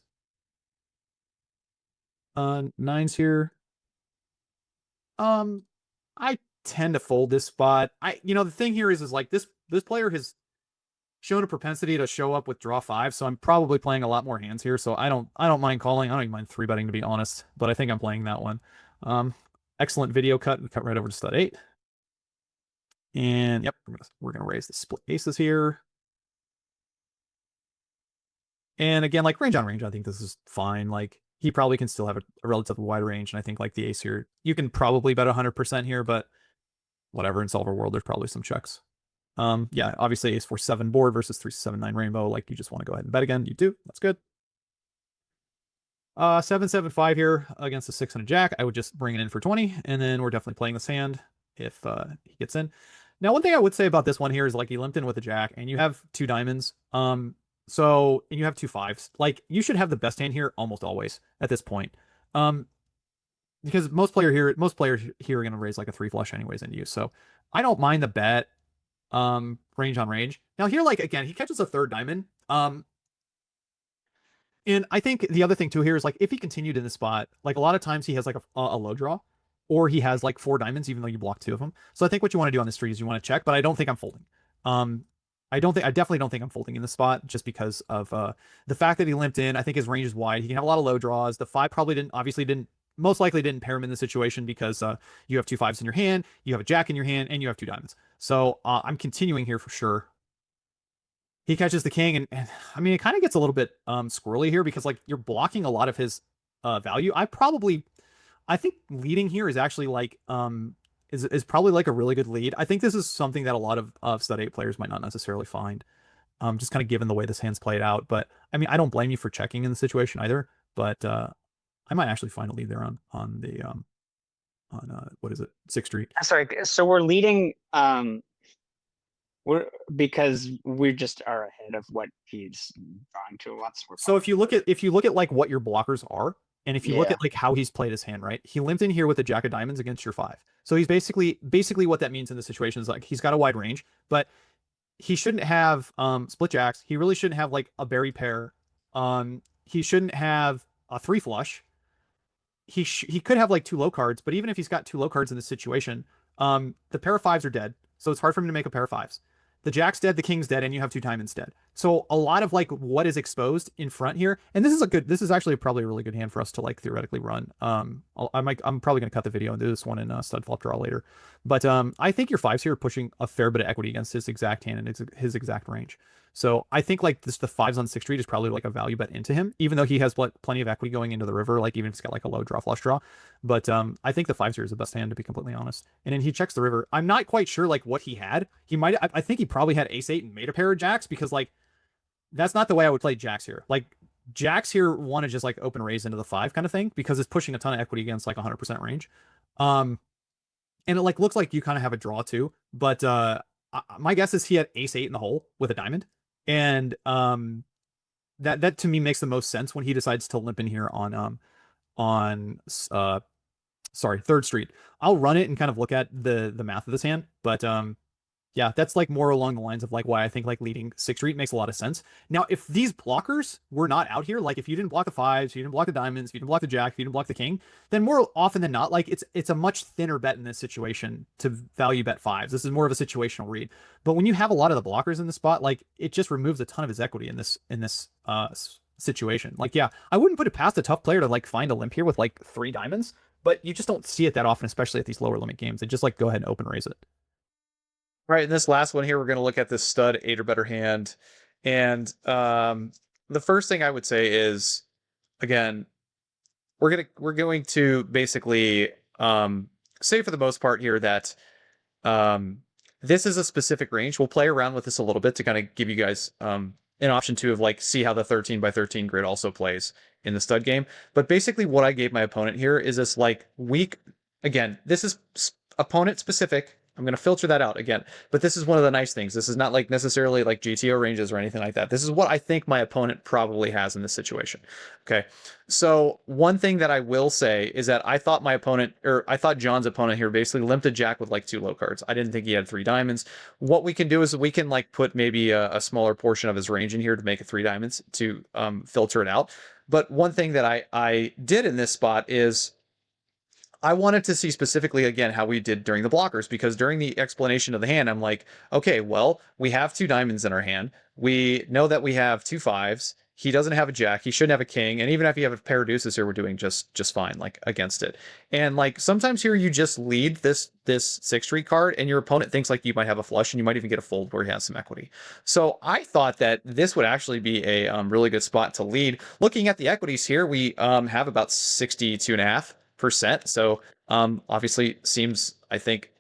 9s here. I tend to fold this spot. The thing here is like this player has shown a propensity to show up with draw 5, so I'm probably playing a lot more hands here. So I don't mind calling. I don't even mind 3-betting to be honest, but I think I'm playing that one. Excellent video cut. We cut right over to stud 8. And yep, we're gonna raise the split aces here. And again, like range on range, I think this is fine. Like he probably can still have a relatively wide range. And I think like the ace here, you can probably bet 100% here, but whatever, in solver world, there's probably some checks. Yeah, obviously ace 4-7 board versus 3-7-9 rainbow. Like you just want to go ahead and bet again. You do. That's good. 7-7-5 here against a 6 and a jack. I would just bring it in for 20, and then we're definitely playing this hand if he gets in. Now, one thing I would say about this one here is like he limped in with a jack, and you have 2 diamonds. And you have 2 5s. Like you should have the best hand here almost always at this point. Because most players here are gonna raise like a 3 flush anyways into you. So I don't mind the bet. Range on range. Now here, like again, he catches a 3rd diamond. And I think the other thing too here is like if he continued in this spot, like a lot of times he has like a low draw, or he has like 4 diamonds even though you block 2 of them. So I think what you want to do on this street is you want to check, but I don't think I'm folding. I definitely don't think I'm folding in this spot just because of the fact that he limped in. I think his range is wide. He can have a lot of low draws. The 5 probably most likely didn't pair him in the situation because you have 2 5s in your hand, you have a jack in your hand, and you have 2 diamonds. So I'm continuing here for sure. He catches the king, and I mean, it kind of gets a little bit squirrely here because like you're blocking a lot of his value. I think leading here is actually like is probably like a really good lead. I think this is something that a lot of stud 8 players might not necessarily find. Just kind of given the way this hand's played out. But I mean, I don't blame you for checking in the situation either. But I might actually find a lead there on what is it, 6th Street. Sorry, so we're leading because we just are ahead of what he's drawing to once. So if you look at like what your blockers are, and if you look Yeah. at like how he's played his hand, right? He limped in here with a jack of diamonds against your 5. So he's basically what that means in this situation is like he's got a wide range, but he shouldn't have split jacks. He really shouldn't have like a berry pair. He shouldn't have a 3 flush. He could have like 2 low cards, but even if he's got 2 low cards in this situation, the pair of 5s are dead, so it's hard for him to make a pair of 5s. The jack's dead, the king's dead, and you have 2 diamonds dead. So a lot of like what is exposed in front here, and this is actually probably a really good hand for us to like theoretically run. I'm probably gonna cut the video and do this one in stud flop draw later, but I think your 5s here are pushing a fair bit of equity against his exact hand and his exact range. So I think like the 5s on 6th Street is probably like a value bet into him, even though he has plenty of equity going into the river, like even if he's got like a low draw flush draw. But I think the 5s here is the best hand to be completely honest. And then he checks the river. I'm not quite sure like what he had. I think he probably had ace 8 and made a pair of jacks because like that's not the way I would play jacks here. Like jacks here want to just like open raise into the 5 kind of thing because it's pushing a ton of equity against like 100% range. And it like looks like you kind of have a draw too, but my guess is he had ace 8 in the hole with a diamond. And that to me makes the most sense when he decides to limp in here on on Third Street. I'll run it and kind of look at the math of this hand, but yeah, that's like more along the lines of like why I think like leading Sixth Street makes a lot of sense. Now, if these blockers were not out here, like if you didn't block the fives, you didn't block the diamonds, if you didn't block the jack, if you didn't block the king, then more often than not, like it's a much thinner bet in this situation to value bet fives. This is more of a situational read. But when you have a lot of the blockers in the spot, like it just removes a ton of his equity in this situation. Like, yeah, I wouldn't put it past a tough player to like find a limp here with like 3 diamonds, but you just don't see it that often, especially at these lower limit games. They just like go ahead and open raise it. Right, in this last one here, we're going to look at this stud 8 or better hand. And the first thing I would say is, again, we're going to basically say for the most part here that this is a specific range. We'll play around with this a little bit to kind of give you guys an option to of like see how the 13 by 13 grid also plays in the stud game. But basically what I gave my opponent here is this like weak, again, this is opponent specific. I'm going to filter that out again, but this is one of the nice things. This is not like necessarily like GTO ranges or anything like that. This is what I think my opponent probably has in this situation. Okay. So one thing that I will say is that I thought my opponent, or I thought John's opponent here basically limped a jack with like 2 low cards. I didn't think he had 3 diamonds. What we can do is we can like put maybe a smaller portion of his range in here to make it 3 diamonds to filter it out. But one thing that I did in this spot is I wanted to see specifically, again, how we did during the blockers, because during the explanation of the hand, I'm like, okay, well, we have 2 diamonds in our hand. We know that we have 2 fives. He doesn't have a jack. He shouldn't have a king. And even if you have a pair of deuces here, we're doing just fine, like, against it. And, like, sometimes here you just lead this Sixth Street card, and your opponent thinks, like, you might have a flush, and you might even get a fold where he has some equity. So I thought that this would actually be a really good spot to lead. Looking at the equities here, we have about 62.5%. So obviously seems, I think,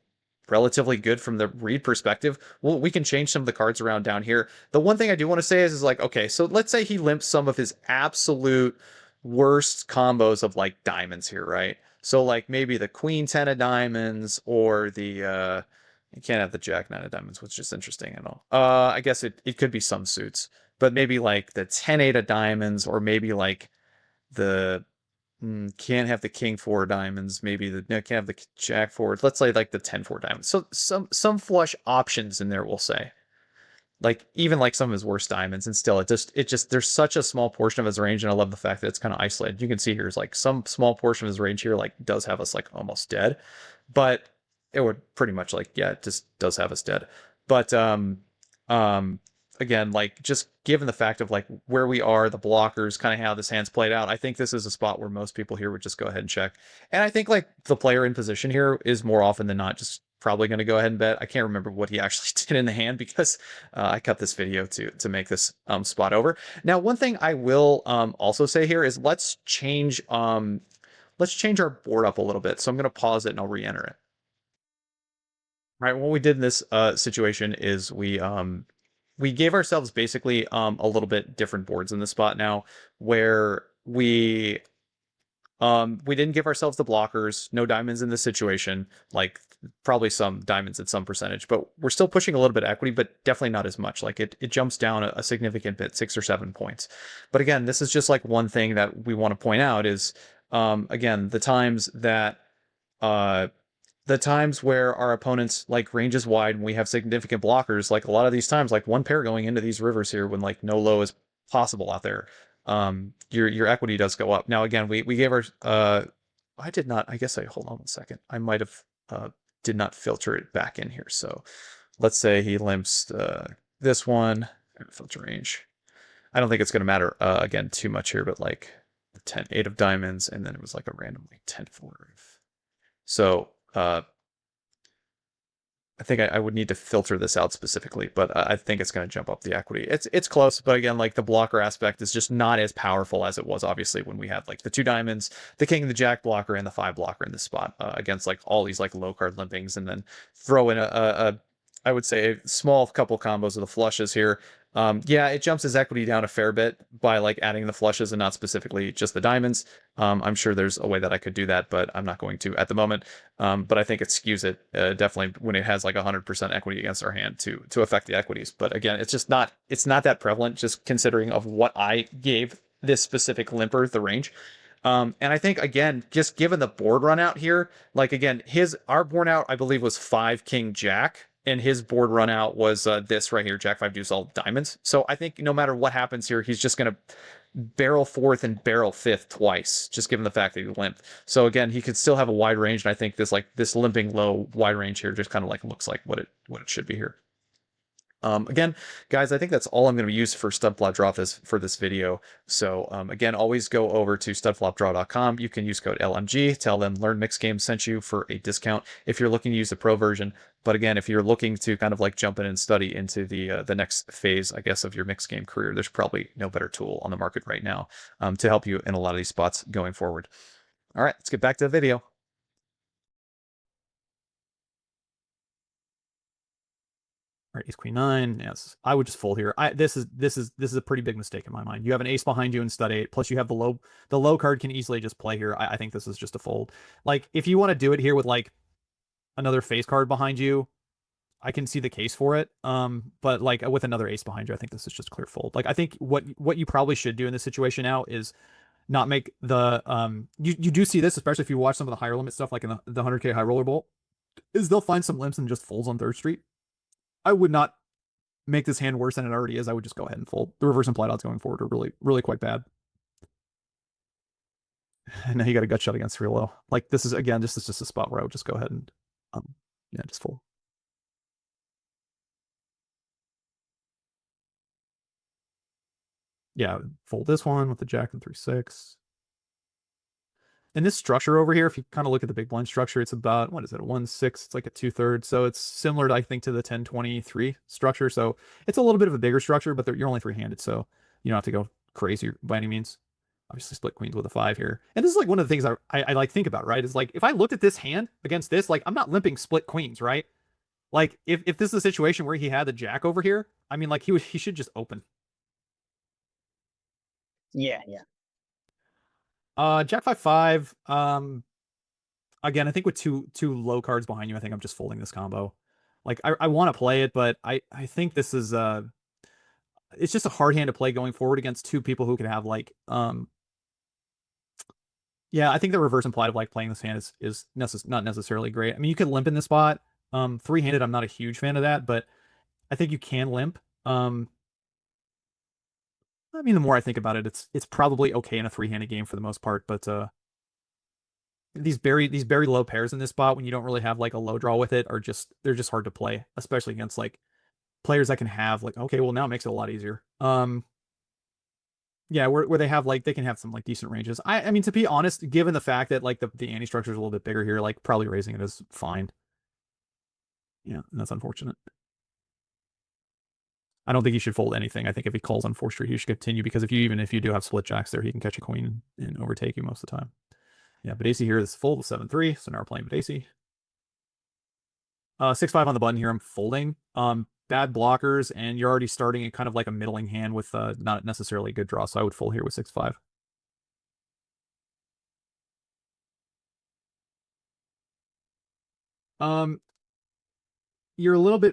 relatively good from the read perspective. Well, we can change some of the cards around down here. The one thing I do want to say is like, okay, so let's say he limps some of his absolute worst combos of like diamonds here, right? So like maybe the queen 10 of diamonds or the you can't have the jack 9 of diamonds, which is interesting and all. I guess it could be some suits, but maybe like the 10 8 of diamonds, or maybe like the can't have the king 4 diamonds, maybe the can't have the jack 4. Let's say like the 10 4 diamonds. So some flush options in there, we'll say. Like even like some of his worst diamonds, and still it just there's such a small portion of his range, and I love the fact that it's kind of isolated. You can see here's like some small portion of his range here like does have us like almost dead, but it would pretty much like, yeah, it just does have us dead. But again, like just given the fact of like where we are, the blockers, kind of how this hand's played out, I think this is a spot where most people here would just go ahead and check. And I think like the player in position here is more often than not just probably going to go ahead and bet. I can't remember what he actually did in the hand because I cut this video to make this spot over. Now, one thing I will also say here is let's change our board up a little bit. So I'm going to pause it and I'll re-enter it. Right, what we did in this situation is we gave ourselves basically a little bit different boards in this spot now, where we didn't give ourselves the blockers, no diamonds in this situation, like probably some diamonds at some percentage, but we're still pushing a little bit of equity, but definitely not as much. Like it jumps down a significant bit, 6 or 7 points. But again, this is just like one thing that we want to point out is, again, the times where our opponents like range is wide and we have significant blockers, like a lot of these times, like one pair going into these rivers here when like no low is possible out there, your equity does go up. Now again, we gave our I did not, I guess hold on one second, I might have did not filter it back in here. So let's say he limps this one, filter range. I don't think it's going to matter again too much here, but like 10 8 of diamonds, and then it was like a random like 10 4. So I think I would need to filter this out specifically, but I think it's going to jump up the equity. It's close, but again, like the blocker aspect is just not as powerful as it was obviously when we had like the 2 diamonds, the king, the jack blocker, and the 5 blocker in this spot against like all these like low card limpings, and then throw in I would say a small couple combos of the flushes here. Yeah, it jumps his equity down a fair bit by like adding the flushes and not specifically just the diamonds. I'm sure there's a way that I could do that, but I'm not going to at the moment. But I think it skews it definitely when it has like 100% equity against our hand to affect the equities. But again, it's not that prevalent, just considering of what I gave this specific limper the range. And I think, again, just given the board run out here, like, again, our board out, I believe, was 5 King Jack, and his board run out was this right here, Jack 5 deuce all diamonds. So I think no matter what happens here, he's just going to barrel fourth and barrel fifth twice, just given the fact that he limped. So again, he could still have a wide range, and I think this limping low wide range here just kind of like looks like what it should be here. Again, guys, I think that's all I'm going to use for stud flop draw for this video. So again, always go over to studflopdraw.com. You can use code LMG. Tell them Learn Mixed Games sent you for a discount if you're looking to use the pro version. But again, if you're looking to kind of like jump in and study into the next phase, I guess, of your mixed game career, there's probably no better tool on the market right now to help you in a lot of these spots going forward. All right, let's get back to the video. All right, ace queen 9. Yes, I would just fold here. This is a pretty big mistake in my mind. You have an ace behind you in stud 8, plus you have the low card can easily just play here. I think this is just a fold. Like, if you want to do it here with like another face card behind you, I can see the case for it. But like with another ace behind you, I think this is just clear fold. Like, I think what you probably should do in this situation now is not make the you do see this, especially if you watch some of the higher limit stuff, like in the 100K high roller bowl, is they'll find some limps and just folds on 3rd Street. I would not make this hand worse than it already is. I would just go ahead and fold. The reverse implied odds going forward are really quite bad. And now you got a gut shot against real low. Like, this is, again, this is just a spot where I would just go ahead and yeah, just fold. Yeah, fold this one with the jack and 3-6. And this structure over here, if you kind of look at the big blind structure, it's about, what is it, a 1-6, it's like a 2/3. So it's similar to, I think, to the 10-23 structure. So it's a little bit of a bigger structure, but you're only 3-handed, so you don't have to go crazy by any means. Obviously split queens with a 5 here. And this is like one of the things I like think about, right? Is like, if I looked at this hand against this, like, I'm not limping split queens, right? Like, if this is a situation where he had the jack over here, I mean, like, he should just open. Yeah. Jack 5-5. Again, I think with two low cards behind you, I think I'm just folding this combo. Like, I want to play it, but I think this is it's just a hard hand to play going forward against two people who can have like yeah, I think the reverse implied of like playing this hand is not necessarily great. I mean, you could limp in this spot. 3-handed, I'm not a huge fan of that, but I think you can limp. I mean, the more I think about it, it's probably okay in a 3-handed game for the most part, but these very low pairs in this spot, when you don't really have like a low draw with it, they're just hard to play, especially against like players that can have like, okay, well, now it makes it a lot easier. Yeah, where they have like, they can have some like decent ranges. I mean, to be honest, given the fact that like the ante structure is a little bit bigger here, like probably raising it is fine. Yeah, and that's unfortunate. I don't think he should fold anything. I think if he calls on 4th Street, he should continue, because if you do have split jacks there, he can catch a queen and overtake you most of the time. Yeah, but AC here is fold with 7-3, so now we're playing with AC. 6-5 on the button here, I'm folding. Bad blockers, and you're already starting in kind of like a middling hand with not necessarily a good draw, so I would fold here with 6-5.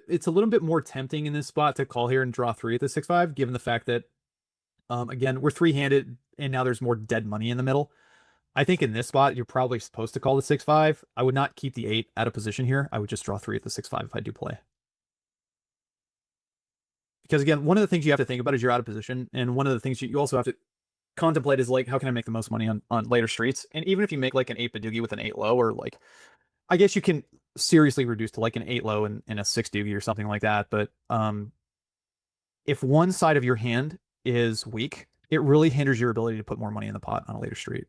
It's a little bit more tempting in this spot to call here and draw 3 at the 6-5, given the fact that again, we're 3-handed and now there's more dead money in the middle. I think in this spot, you're probably supposed to call the 6-5. I would not keep the 8 out of position here. I would just draw 3 at the 6-5 if I do play. Because again, one of the things you have to think about is you're out of position. And one of the things you also have to contemplate is like, how can I make the most money on later streets? And even if you make like an 8 Badoogie with an 8 low, or like, I guess you can seriously reduce to like an 8 low and a 6 Doogie or something like that. But if one side of your hand is weak, it really hinders your ability to put more money in the pot on a later street.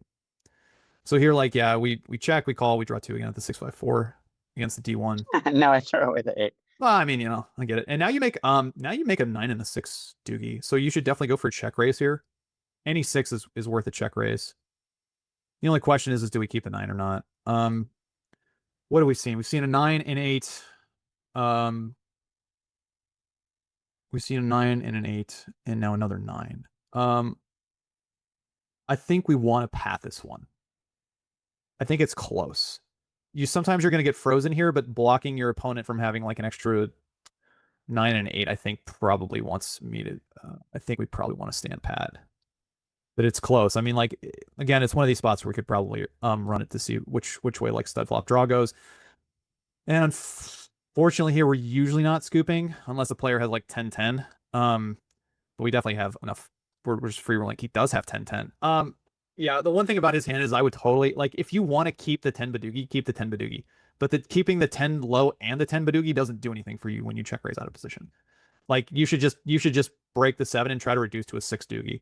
So here, like, yeah, we check, we call, we draw 2 again at the 6-5-4 against the D1. No, I throw away the 8. Well, I mean, I get it. And now you make a 9 and a 6 Doogie. So you should definitely go for a check raise here. Any 6 is worth a check raise. The only question is do we keep the 9 or not? What have we seen? We've seen a 9 and 8. We've seen a 9 and an 8, and now another 9. I think we want to pat this one. I think it's close. Sometimes you're going to get frozen here, but blocking your opponent from having like an extra 9 and 8, I think probably wants me to. I think we probably want to stand pat. but it's close. I mean, like, again, it's one of these spots where we could probably run it to see which way like stud flop draw goes. And unfortunately here we're usually not scooping unless a player has like 10-10. But we definitely have enough. We're just free rolling. He does have 10-10. Yeah, the one thing about his hand is I would totally like if you want to keep the 10 Badugi, keep the 10 Badugi. But keeping the 10 low and the 10 Badugi doesn't do anything for you when you check raise out of position. Like you should just break the 7 and try to reduce to a 6 Doogie.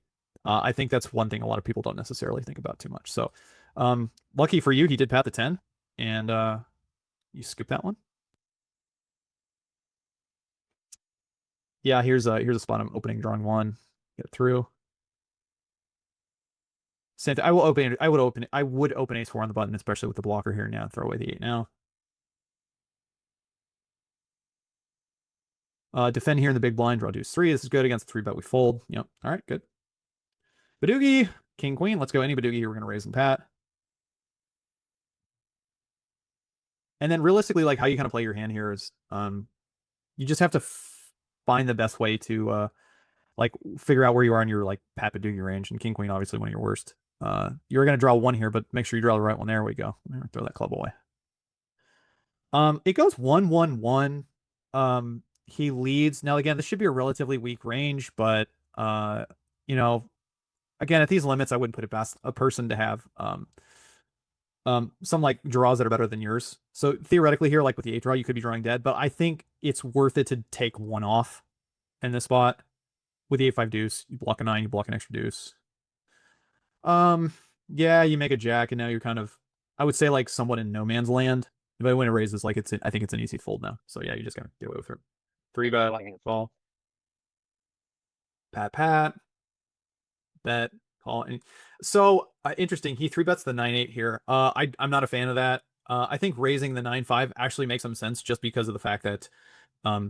I think that's one thing a lot of people don't necessarily think about too much. So lucky for you, he did pat the 10, and you scoop that one. Yeah, here's a spot I'm opening, drawing 1, get it through. Same thing. I would open ace 4 on the button, especially with the blocker here now. Throw away the 8 now. Defend here in the big blind, draw deuce 3. This is good against the 3-bet we fold. Yep. All right, good. Badugi, king, queen. Let's go any Badugi here. We're going to raise and pat. And then realistically, like how you kind of play your hand here is you just have to find the best way to like figure out where you are in your like pat Badugi range. And king, queen, obviously one of your worst. You're going to draw 1 here, but make sure you draw the right one. There we go. Throw that club away. It goes 1-1-1. He leads. Now, again, this should be a relatively weak range, but, you know, again, at these limits, I wouldn't put it past a person to have some like draws that are better than yours. So theoretically here, like with the 8 draw, you could be drawing dead, but I think it's worth it to take 1 off in this spot. With the 8-5 deuce, you block a 9, you block an extra deuce. Yeah, you make a jack, and now you're kind of, I would say, like somewhat in no man's land. But when it raises, like I think it's an easy fold now. So yeah, you just gotta get away with it. 3-bet, call. Pat. Bet, call. So interesting. He 3-bets the 9-8 here. I'm not a fan of that. I think raising the 9-5 actually makes some sense just because of the fact that,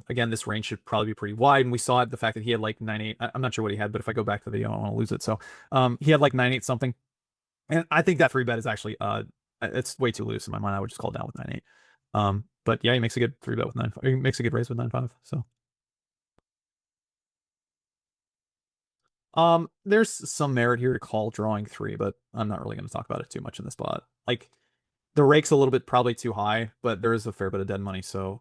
again, this range should probably be pretty wide. And we saw it, the fact that he had like 9-8. I'm not sure what he had, but if I go back to the video, I don't want to lose it. So he had like 9-8 something. And I think that 3-bet is actually, it's way too loose in my mind. I would just call it down with 9-8. But yeah, he makes a good 3-bet with 9-5. He makes a good raise with 9-5. So. There's some merit here to call drawing 3, but I'm not really going to talk about it too much in this spot. Like, the rake's a little bit probably too high, but there is a fair bit of dead money, so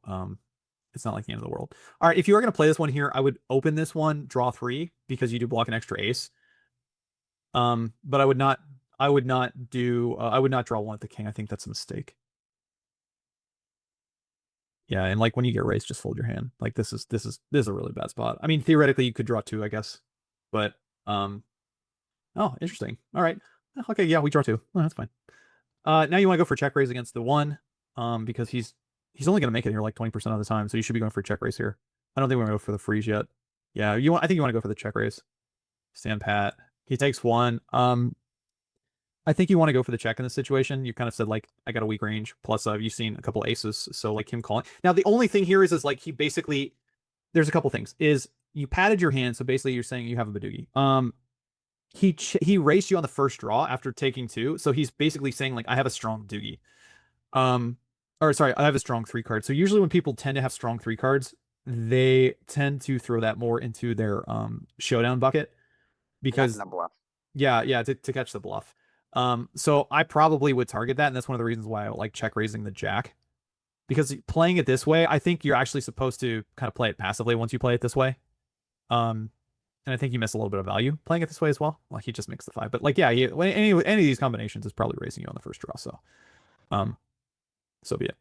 it's not like the end of the world. All right, if you are going to play this one here, I would open this one, draw 3, because you do block an extra ace. But I would not draw 1 at the king. I think that's a mistake. Yeah, and like when you get raised, just fold your hand. Like this is a really bad spot. I mean, theoretically you could draw 2, I guess. But oh, interesting. All right. Okay, yeah, we draw 2. Oh, that's fine. Now you want to go for check raise against the 1, because he's only going to make it here like 20% of the time, so you should be going for check raise here. I don't think we're going to go for the freeze yet. Yeah, I think you want to go for the check raise. Stand pat. He takes 1. I think you want to go for the check in this situation. You kind of said like I got a weak range. Plus, you've seen a couple aces, so like him calling. Now the only thing here is like he basically, there's a couple things. Is you patted your hand, so basically you're saying you have a Badugi. He raised you on the first draw after taking 2, so he's basically saying like I have a strong Doogie. Or sorry, I have a strong 3 card. So usually when people tend to have strong 3 cards, they tend to throw that more into their showdown bucket because yeah, to catch the bluff. So I probably would target that, and that's one of the reasons why I like check raising the jack. Because playing it this way, I think you're actually supposed to kind of play it passively once you play it this way. And I think you miss a little bit of value playing it this way as well. Well, he just makes the 5, but like, yeah, any of these combinations is probably raising you on the first draw. So, so be it.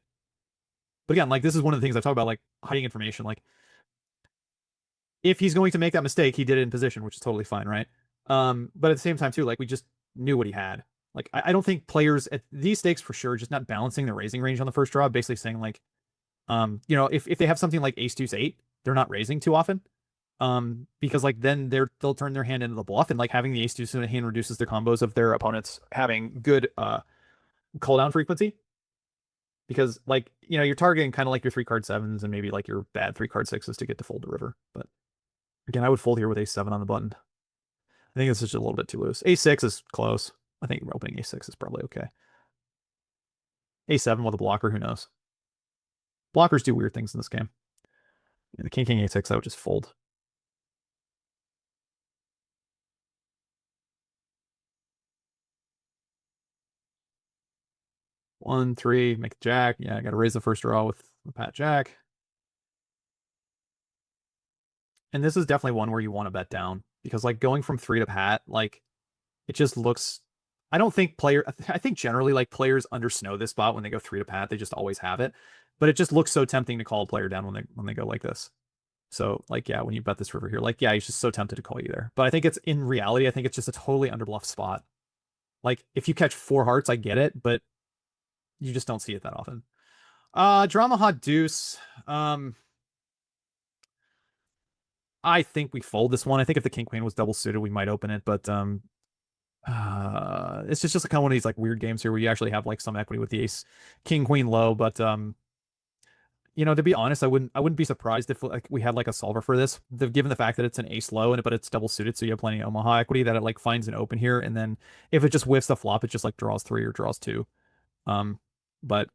But again, like this is one of the things I talk about, like hiding information. Like, if he's going to make that mistake, he did it in position, which is totally fine, right? But at the same time too, like we just knew what he had. Like I don't think players at these stakes for sure just not balancing their raising range on the first draw, basically saying like, you know, if they have something like ace deuce 8, they're not raising too often. Because like then they'll turn their hand into the bluff, and like having the ace deuce in the hand reduces the combos of their opponents having good call down frequency. Because like, you know, you're targeting kind of like your 3 card 7s and maybe like your bad 3 card 6s to get to fold the river. But again, I would fold here with ace 7 on the button. I think this is just a little bit too loose. Ace 6 is close. I think opening ace 6 is probably okay. Ace 7 with a blocker, who knows? Blockers do weird things in this game. The king ace 6, I would just fold. 1, 3, make the jack. Yeah, I got to raise the first draw with the pat jack. And this is definitely one where you want to bet down because like going from 3 to pat, like it just looks. I don't think I think generally like players undersnow this spot when they go 3 to pat. They just always have it, but it just looks so tempting to call a player down when they go like this. So like yeah, when you bet this river here, like yeah, he's just so tempted to call you there. But I think it's in reality, I think it's just a totally underbluff spot. Like if you catch 4 hearts, I get it, but you just don't see it that often. Drama hot deuce. I think we fold this one. I think if the king queen was double suited, we might open it, but it's just kind of one of these like weird games here where you actually have like some equity with the ace king queen low, but you know, to be honest, I wouldn't be surprised if like we had like a solver for this, given the fact that it's an ace low but it's double suited, so you have plenty of Omaha equity that it like finds an open here, and then if it just whiffs the flop, it just like draws 3 or draws 2. But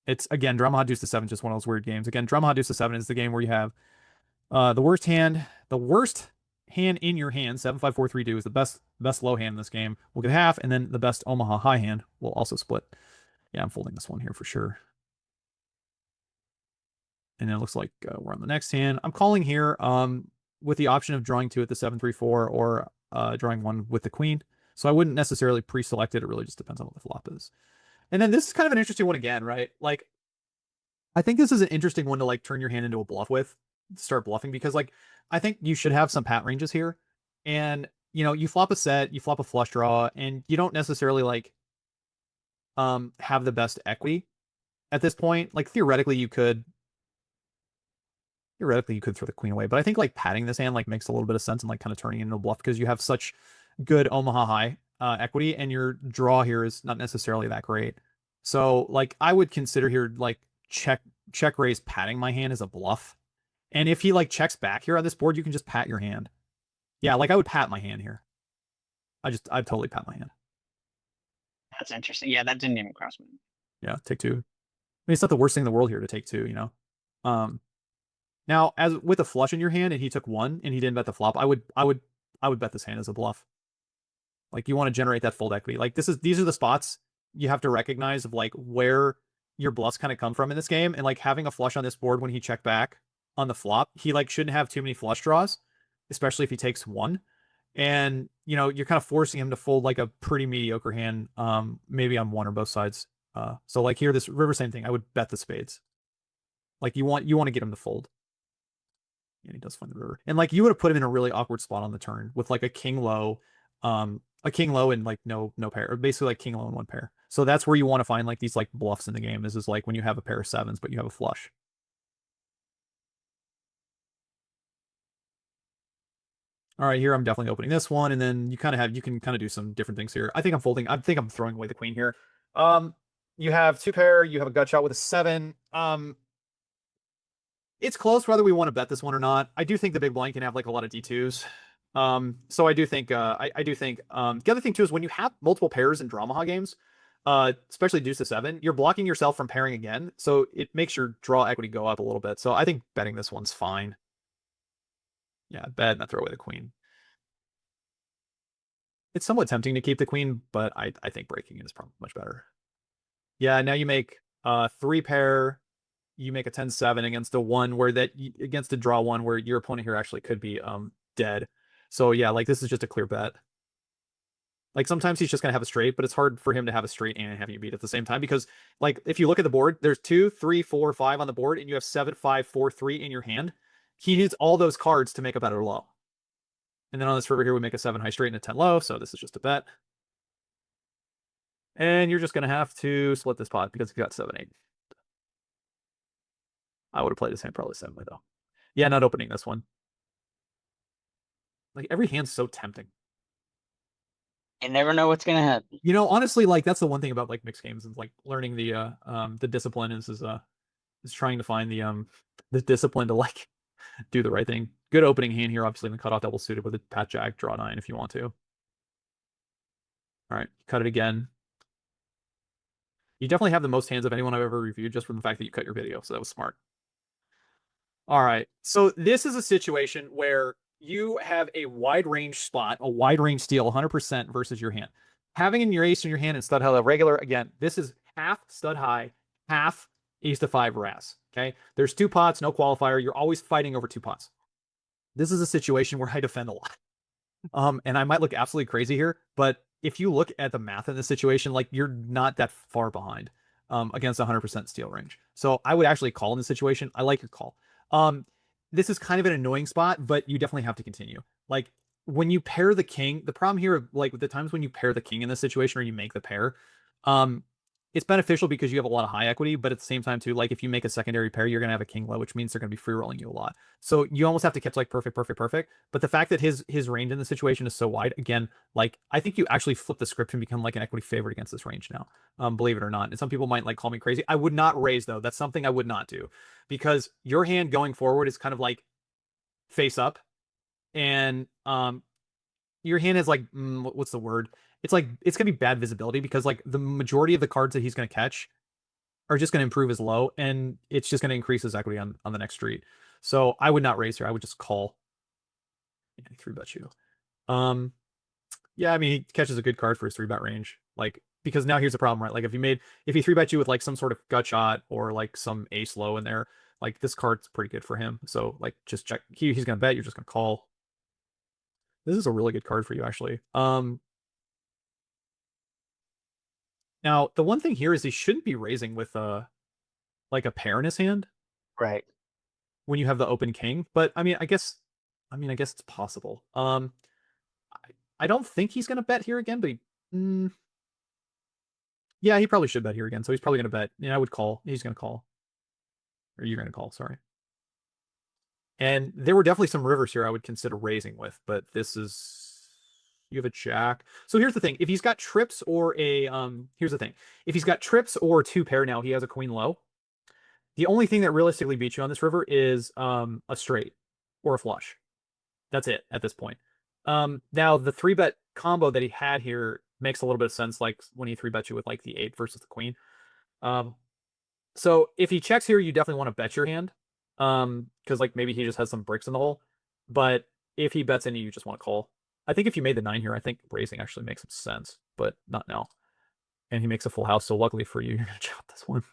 it's again Drama hot deuce to 7, just one of those weird games. Again, Drama hot deuce to 7 is the game where you have the worst hand in your hand, 7, 5, 4, 3, 2 is the best low hand in this game. We'll get half, and then the best Omaha high hand will also split. Yeah, I'm folding this one here for sure. And it looks like we're on the next hand. I'm calling here with the option of drawing 2 at the 7, 3, 4, or drawing 1 with the queen. So I wouldn't necessarily pre-select it. It really just depends on what the flop is. And then this is kind of an interesting one again, right? Like, I think this is an interesting one to like turn your hand into a bluff with, start bluffing, because like I think you should have some pat ranges here, and you know you flop a set, you flop a flush draw, and you don't necessarily like have the best equity at this point. Like theoretically you could throw the queen away, but I think like patting this hand like makes a little bit of sense and like kind of turning it into a bluff because you have such good Omaha high equity, and your draw here is not necessarily that great. So like I would consider here like check raise patting my hand as a bluff. And if he like checks back here on this board, you can just pat your hand. Yeah, like I would pat my hand here. I'd totally pat my hand. That's interesting. Yeah, that didn't even cross me. Yeah, take 2. I mean, it's not the worst thing in the world here to take 2, you know? Now as with a flush in your hand and he took 1 and he didn't bet the flop, I would bet this hand as a bluff. Like you want to generate that fold equity. Like these are the spots you have to recognize of like where your bluffs kind of come from in this game. And like having a flush on this board when he checked back on the flop, he like shouldn't have too many flush draws, especially if he takes 1. And you know, you're kind of forcing him to fold like a pretty mediocre hand, maybe on one or both sides. So like here, this river, same thing. I would bet the spades. Like you want to get him to fold. And he does find the river. And like you would have put him in a really awkward spot on the turn with like a king low and like no pair, or basically like king low and 1 pair. So that's where you want to find like these like bluffs in the game. This is like when you have a pair of 7s, but you have a flush. All right, here I'm definitely opening this one, and then you can kind of do some different things here. I think I'm folding. I think I'm throwing away the queen here. You have 2 pair. You have a gut shot with a 7. It's close whether we want to bet this one or not. I do think the big blind can have like a lot of D2s. So I do think I do think the other thing too is when you have multiple pairs in Dramaha games, especially deuce to 7, you're blocking yourself from pairing again, so it makes your draw equity go up a little bit. So I think betting this one's fine. Yeah, bet and I throw away the queen. It's somewhat tempting to keep the queen, but I think breaking it is probably much better. Yeah, now you make 3 pair. You make a 10-7 against a 1 against a draw 1 where your opponent here actually could be dead. So yeah, like this is just a clear bet. Like sometimes he's just gonna have a straight, but it's hard for him to have a straight and have you beat at the same time because like if you look at the board, there's 2, 3, 4, 5 on the board, and you have 7, 5, 4, 3 in your hand. He needs all those cards to make a better low. And then on this river here, we make a 7 high straight and a 10 low, so this is just a bet. And you're just gonna have to split this pot because you got 7, 8. I would have played this hand probably 7 though. Yeah, not opening this one. Like every hand's so tempting. You never know what's gonna happen. You know, honestly, like that's the one thing about like mixed games is like learning the discipline is trying to find the discipline to like do the right thing. Good opening hand here, obviously, and cut off double suited with a pat jack, draw 9 if you want to. All right, cut it again. You definitely have the most hands of anyone I've ever reviewed just from the fact that you cut your video, so that was smart. All right, so this is a situation where you have a wide range spot, a wide range steal, 100% versus your hand. Having in your ace in your hand instead of a regular, again, this is half stud high, half ace to 5 Raz. Okay, there's 2 pots, no qualifier. You're always fighting over 2 pots. This is a situation where I defend a lot. And I might look absolutely crazy here, but if you look at the math in this situation, like you're not that far behind against 100% steal range. So I would actually call in this situation. I like your call. This is kind of an annoying spot, but you definitely have to continue. Like when you pair the king, the problem here, like the times when you pair the king in this situation or you make the pair, um, it's beneficial because you have a lot of high equity, but at the same time too, like if you make a secondary pair, you're gonna have a king low, which means they're gonna be free rolling you a lot. So you almost have to catch like perfect, perfect, perfect. But the fact that his range in the situation is so wide, again, like I think you actually flip the script and become like an equity favorite against this range now. Believe it or not. And some people might like call me crazy. I would not raise though. That's something I would not do because your hand going forward is kind of like face up, and your hand is like what's the word? It's like it's gonna be bad visibility because like the majority of the cards that he's gonna catch are just gonna improve his low, and it's just gonna increase his equity on the next street. So I would not raise here. I would just call. Yeah, he 3-bet you. Yeah, I mean he catches a good card for his 3-bet range. Like because now here's the problem, right? Like if he 3-bet you with like some sort of gut shot or like some ace low in there, like this card's pretty good for him. So like just check. He's gonna bet. You're just gonna call. This is a really good card for you actually. Now the one thing here is he shouldn't be raising with like a pair in his hand Right. when you have the open king. But I mean, I guess it's possible. I don't think he's gonna bet here again, but yeah, he probably should bet here again. So he's probably gonna bet. Yeah, I would call. He's gonna call, or you're gonna call. Sorry. And there were definitely some rivers here I would consider raising with, but this is you have a jack. So here's the thing: if he's got trips or a here's the thing: if he's got trips or 2 pair now, he has a queen low. The only thing that realistically beats you on this river is a straight or a flush. That's it at this point. Now the 3-bet combo that he had here makes a little bit of sense, like when he 3-bets you with like the 8 versus the queen. So if he checks here, you definitely want to bet your hand. Because like maybe he just has some bricks in the hole. But if he bets any, you just want to call. I think if you made the 9 here, I think raising actually makes some sense, but not now. And he makes a full house, so luckily for you, you're gonna chop this one.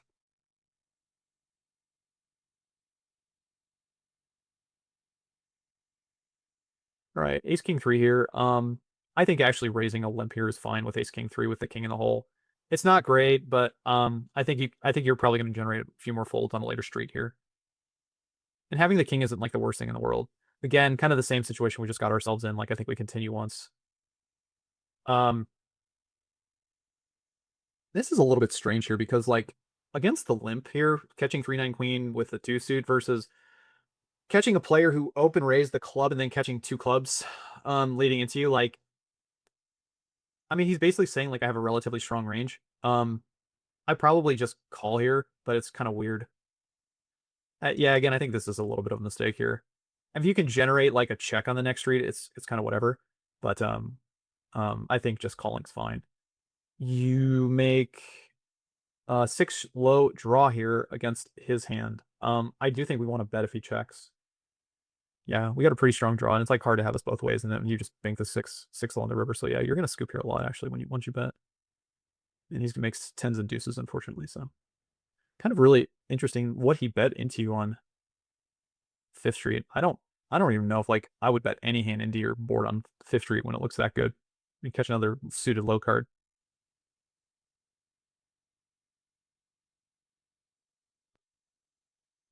All right, ace king 3 here. I think actually raising a limp here is fine with ace king 3 with the king in the hole. It's not great, but I think you're probably going to generate a few more folds on a later street here. And having the king isn't like the worst thing in the world. Again, kind of the same situation we just got ourselves in. Like I think we continue once. This is a little bit strange here because like against the limp here, catching 3-9 queen with the 2 suit versus catching a player who open raised the club and then catching 2 clubs leading into you, like I mean he's basically saying like I have a relatively strong range. I probably just call here, but it's kind of weird. Yeah, again, I think this is a little bit of a mistake here. If you can generate like a check on the next street, it's kind of whatever. But I think just calling's fine. You make 6 low draw here against his hand. I do think we want to bet if he checks. Yeah, we got a pretty strong draw, and it's like hard to have us both ways, and then you just bank the 6 along the river. So yeah, you're gonna scoop here a lot actually once you bet. And he's gonna make 10s and deuces, unfortunately. So kind of really interesting what he bet into you on 5th Street. I don't even know if like I would bet any hand into your board on 5th Street when it looks that good. You catch another suited low card.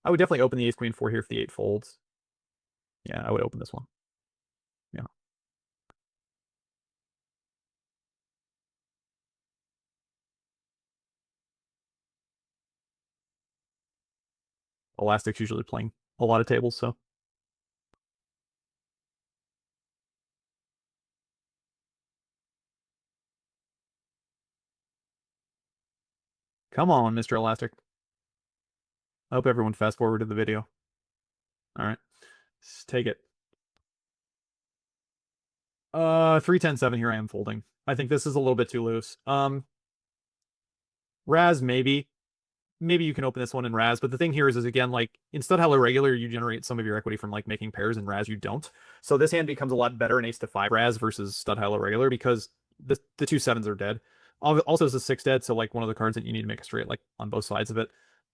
I would definitely open the ace queen 4 here if the 8 folds. Yeah, I would open this one. Yeah. Elastic's usually playing a lot of tables, so. Come on, Mr. Elastic. I hope everyone fast forwarded the video. All right. Let's take it. 3-10-7 here I am folding. I think this is a little bit too loose. Raz, maybe you can open this one in Raz, but the thing here is again, like in stud high low regular, you generate some of your equity from like making pairs, and Raz you don't. So this hand becomes a lot better in ace to 5 Raz versus stud high low regular because the 2 7s are dead. Also, it's a 6 dead, so like one of the cards that you need to make a straight like on both sides of it.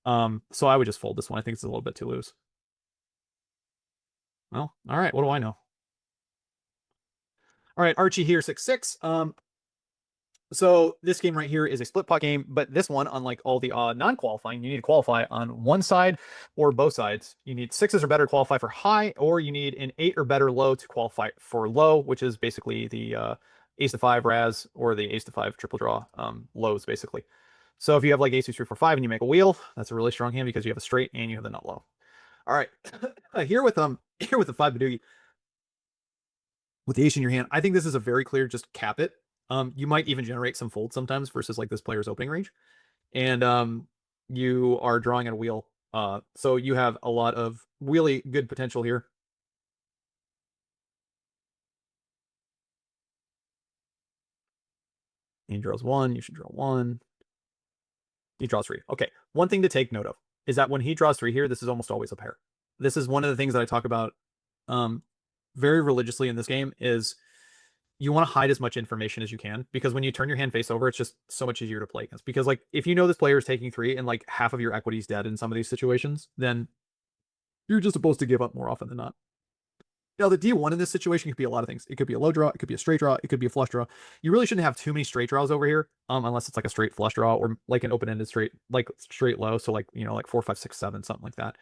So I would just fold this one. I think it's a little bit too loose. Well, all right. What do I know? All right, Archie here, 6-6. So this game right here is a split pot game, but this one, unlike all the non-qualifying, you need to qualify on one side or both sides. You need 6s or better to qualify for high, or you need an 8 or better low to qualify for low, which is basically the ace to 5 Raz or the ace to 5 triple draw lows, basically. So if you have like ace 2 3 4 5 and you make a wheel, that's a really strong hand because you have a straight and you have the nut low. All right, here with the 5 Badoogie, with the ace in your hand, I think this is a very clear just cap it. You might even generate some folds sometimes versus like this player's opening range. And you are drawing at a wheel. So you have a lot of really good potential here. He draws 1, you should draw 1. He draws 3. Okay, one thing to take note of is that when he draws 3 here, this is almost always a pair. This is one of the things that I talk about very religiously in this game is you want to hide as much information as you can, because when you turn your hand face over, it's just so much easier to play against. Because like if you know this player is taking 3 and like half of your equity is dead in some of these situations, then you're just supposed to give up more often than not. Now, the D1 in this situation could be a lot of things. It could be a low draw, it could be a straight draw, it could be a flush draw. You really shouldn't have too many straight draws over here, unless it's like a straight flush draw or like an open-ended straight, like straight low. So like, you know, like 4, 5, 6, 7, something like that.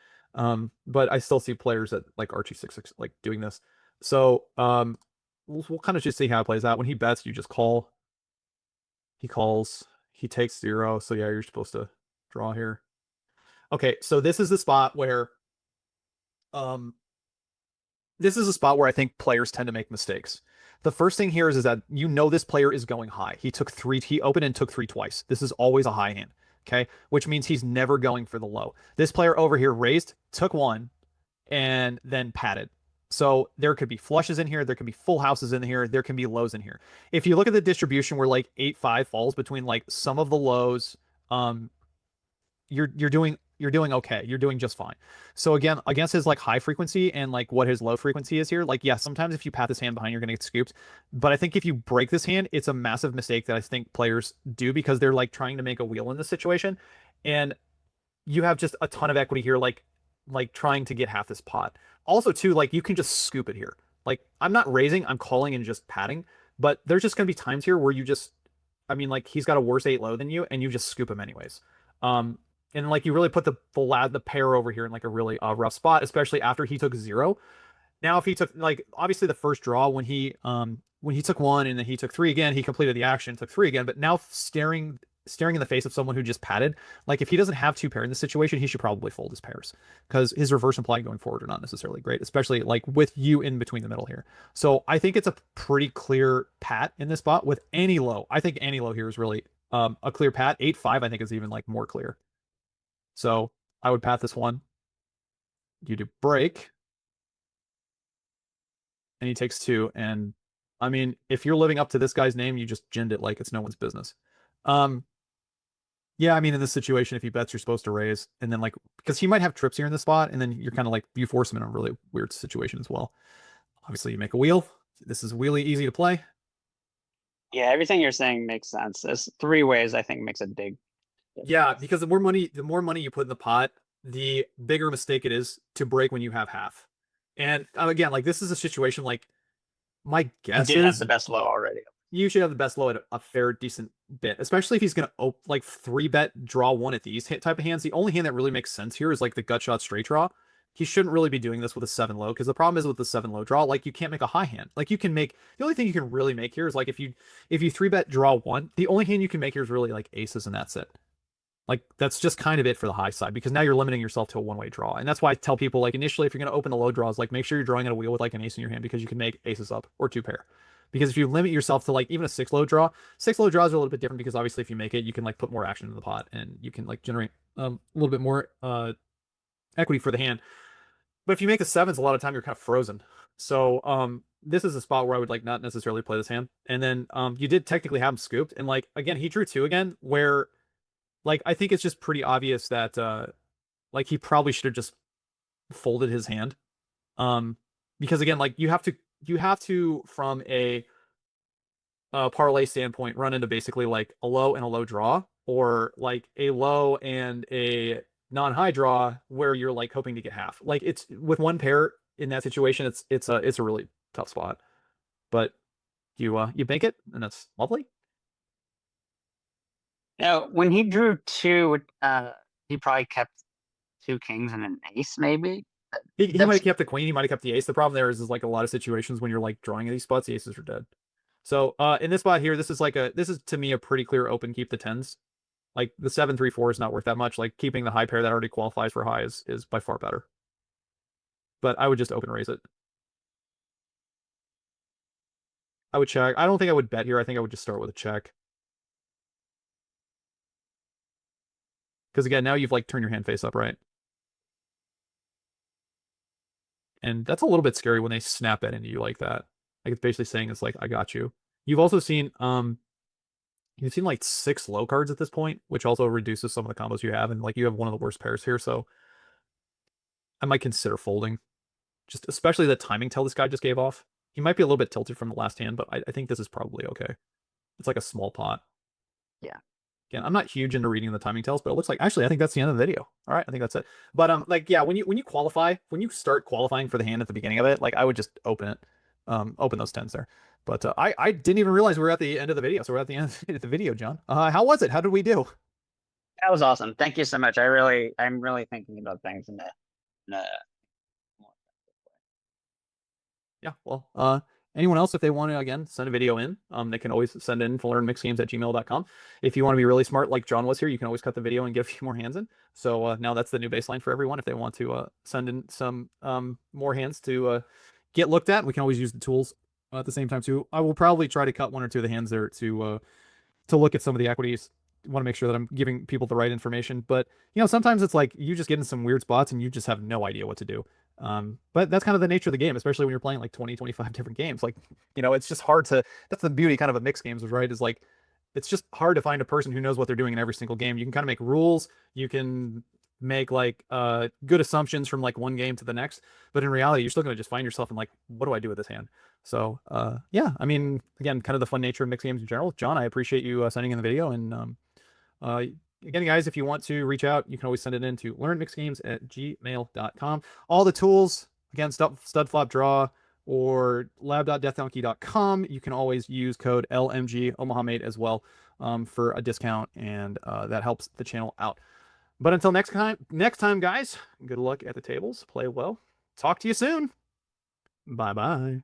But I still see players that like Archie 6-6 like doing this. So we'll kind of just see how it plays out. When he bets, you just call. He calls. He takes 0. So yeah, you're supposed to draw here. Okay, so this is the spot where this is a spot where I think players tend to make mistakes. The first thing here is that you know this player is going high. He took 3, he opened and took 3 twice. This is always a high hand, okay? Which means he's never going for the low. This player over here raised, took 1, and then patted. So there could be flushes in here, there could be full houses in here, there can be lows in here. If you look at the distribution where like 8-5 falls between like some of the lows, you're doing okay. You're doing just fine. So again, against his like high frequency and like what his low frequency is here, like yeah, sometimes if you pat this hand behind, you're gonna get scooped. But I think if you break this hand, it's a massive mistake that I think players do because they're like trying to make a wheel in this situation. And you have just a ton of equity here, like trying to get half this pot. Also, too, like you can just scoop it here. Like I'm not raising, I'm calling and just patting, but there's just gonna be times here where you just, I mean, like he's got a worse 8 low than you, and you just scoop him anyways. And like you really put the pair over here in like a really rough spot, especially after he took 0. Now, if he took like obviously the first draw when he took 1 and then he took 3 again, he completed the action, took 3 again. But now staring in the face of someone who just patted, like if he doesn't have 2 pair in this situation, he should probably fold his pairs because his reverse implied going forward are not necessarily great, especially like with you in between the middle here. So I think it's a pretty clear pat in this spot with any low. I think any low here is really a clear pat. 8-5 I think is even like more clear. So I would pat this one. You do break. And he takes 2. And I mean, if you're living up to this guy's name, you just ginned it like it's no one's business. Yeah, I mean, in this situation, if he bets, you're supposed to raise. And then like, because he might have trips here in this spot. And then you're kind of like, you force him in a really weird situation as well. Obviously, you make a wheel. This is really easy to play. Yeah, everything you're saying makes sense. There's 3 ways I think makes a big difference. Yeah, because the more money you put in the pot, the bigger mistake it is to break when you have half. And again, like this is a situation like my guess He did have is the best low already. you should have the best low at a fair decent bit, especially if he's gonna like 3-bet draw 1 at these type of hands. The only hand that really makes sense here is like the gut shot straight draw. He shouldn't really be doing this with a 7 low because the problem is with the 7 low draw, like you can't make a high hand. Like you can make the only thing you can really make here is like if you 3-bet draw 1, the only hand you can make here is really like aces and that's it. Like that's just kind of it for the high side because now you're limiting yourself to a one-way draw. And that's why I tell people like initially if you're going to open the low draws, like make sure you're drawing at a wheel with like an ace in your hand because you can make aces up or 2 pair. Because if you limit yourself to like even a 6 low draw, 6 low draws are a little bit different because obviously if you make it, you can like put more action in the pot and you can like generate a little bit more equity for the hand. But if you make a 7s, a lot of time you're kind of frozen. So this is a spot where I would like not necessarily play this hand. And then you did technically have him scooped. And like again, he drew 2 again, where like I think it's just pretty obvious that like he probably should have just folded his hand. Because again, like you have to from a parlay standpoint run into basically like a low and a low draw, or like a low and a non-high draw where you're like hoping to get half. Like it's with one pair in that situation, it's a really tough spot. But you bank it, and that's lovely. Now, when he drew two, he probably kept two kings and an ace, maybe. He might That's have kept the queen, he might have kept the ace. The problem there is like a lot of situations when you're like drawing these spots, the aces are dead. So in this spot here, this is to me a pretty clear open keep the tens. Like the 7-3-4 is not worth that much. Like keeping the high pair that already qualifies for high is by far better. But I would just open raise it. I would check. I don't think I would bet here. I think I would just start with a check. Because again, now you've like turned your hand face up, right? And that's a little bit scary when they snap that into you like that. Like it's basically saying it's like, I got you. You've also seen you've seen like 6 low cards at this point, which also reduces some of the combos you have, and like you have one of the worst pairs here, so I might consider folding. Just especially the timing tell this guy just gave off. He might be a little bit tilted from the last hand, but I think this is probably okay. It's like a small pot. Yeah. Again, I'm not huge into reading the timing tells, but it looks like actually I think that's the end of the video. All right, I think that's it. But like yeah, when you qualify, when you start qualifying for the hand at the beginning of it, like I would just open it, open those tens there. But I didn't even realize we were at the end of the video, so we're at the end of the video, John. How was it? How did we do? That was awesome. Thank you so much. I'm really thinking about things in a Yeah, well, anyone else, if they want to, again, send a video in, they can always send in to learnmixedgames@gmail.com. If you want to be really smart like John was here, you can always cut the video and get a few more hands in. So now that's the new baseline for everyone. If they want to send in some more hands to get looked at, we can always use the tools at the same time too. I will probably try to cut 1 or 2 of the hands there to look at some of the equities. Want to make sure that I'm giving people the right information. But sometimes it's like you just get in some weird spots and you just have no idea what to do. But that's kind of the nature of the game, especially when you're playing like 20, 25 different games. Like, it's just hard to, that's the beauty kind of mixed games, right? Is like, it's just hard to find a person who knows what they're doing in every single game. You can kind of make rules. You can make like good assumptions from like one game to the next, but in reality, you're still going to just find yourself in like, what do I do with this hand? So yeah, I mean, again, kind of the fun nature of mixed games in general. John, I appreciate you sending in the video, and again, guys, if you want to reach out, you can always send it in to learnmixedgames@gmail.com. All the tools, again, stud flop draw or lab.deathdonkey.com. You can always use code LMG Omaha Made as well for a discount, and that helps the channel out. But until next time, guys, good luck at the tables. Play well. Talk to you soon. Bye-bye.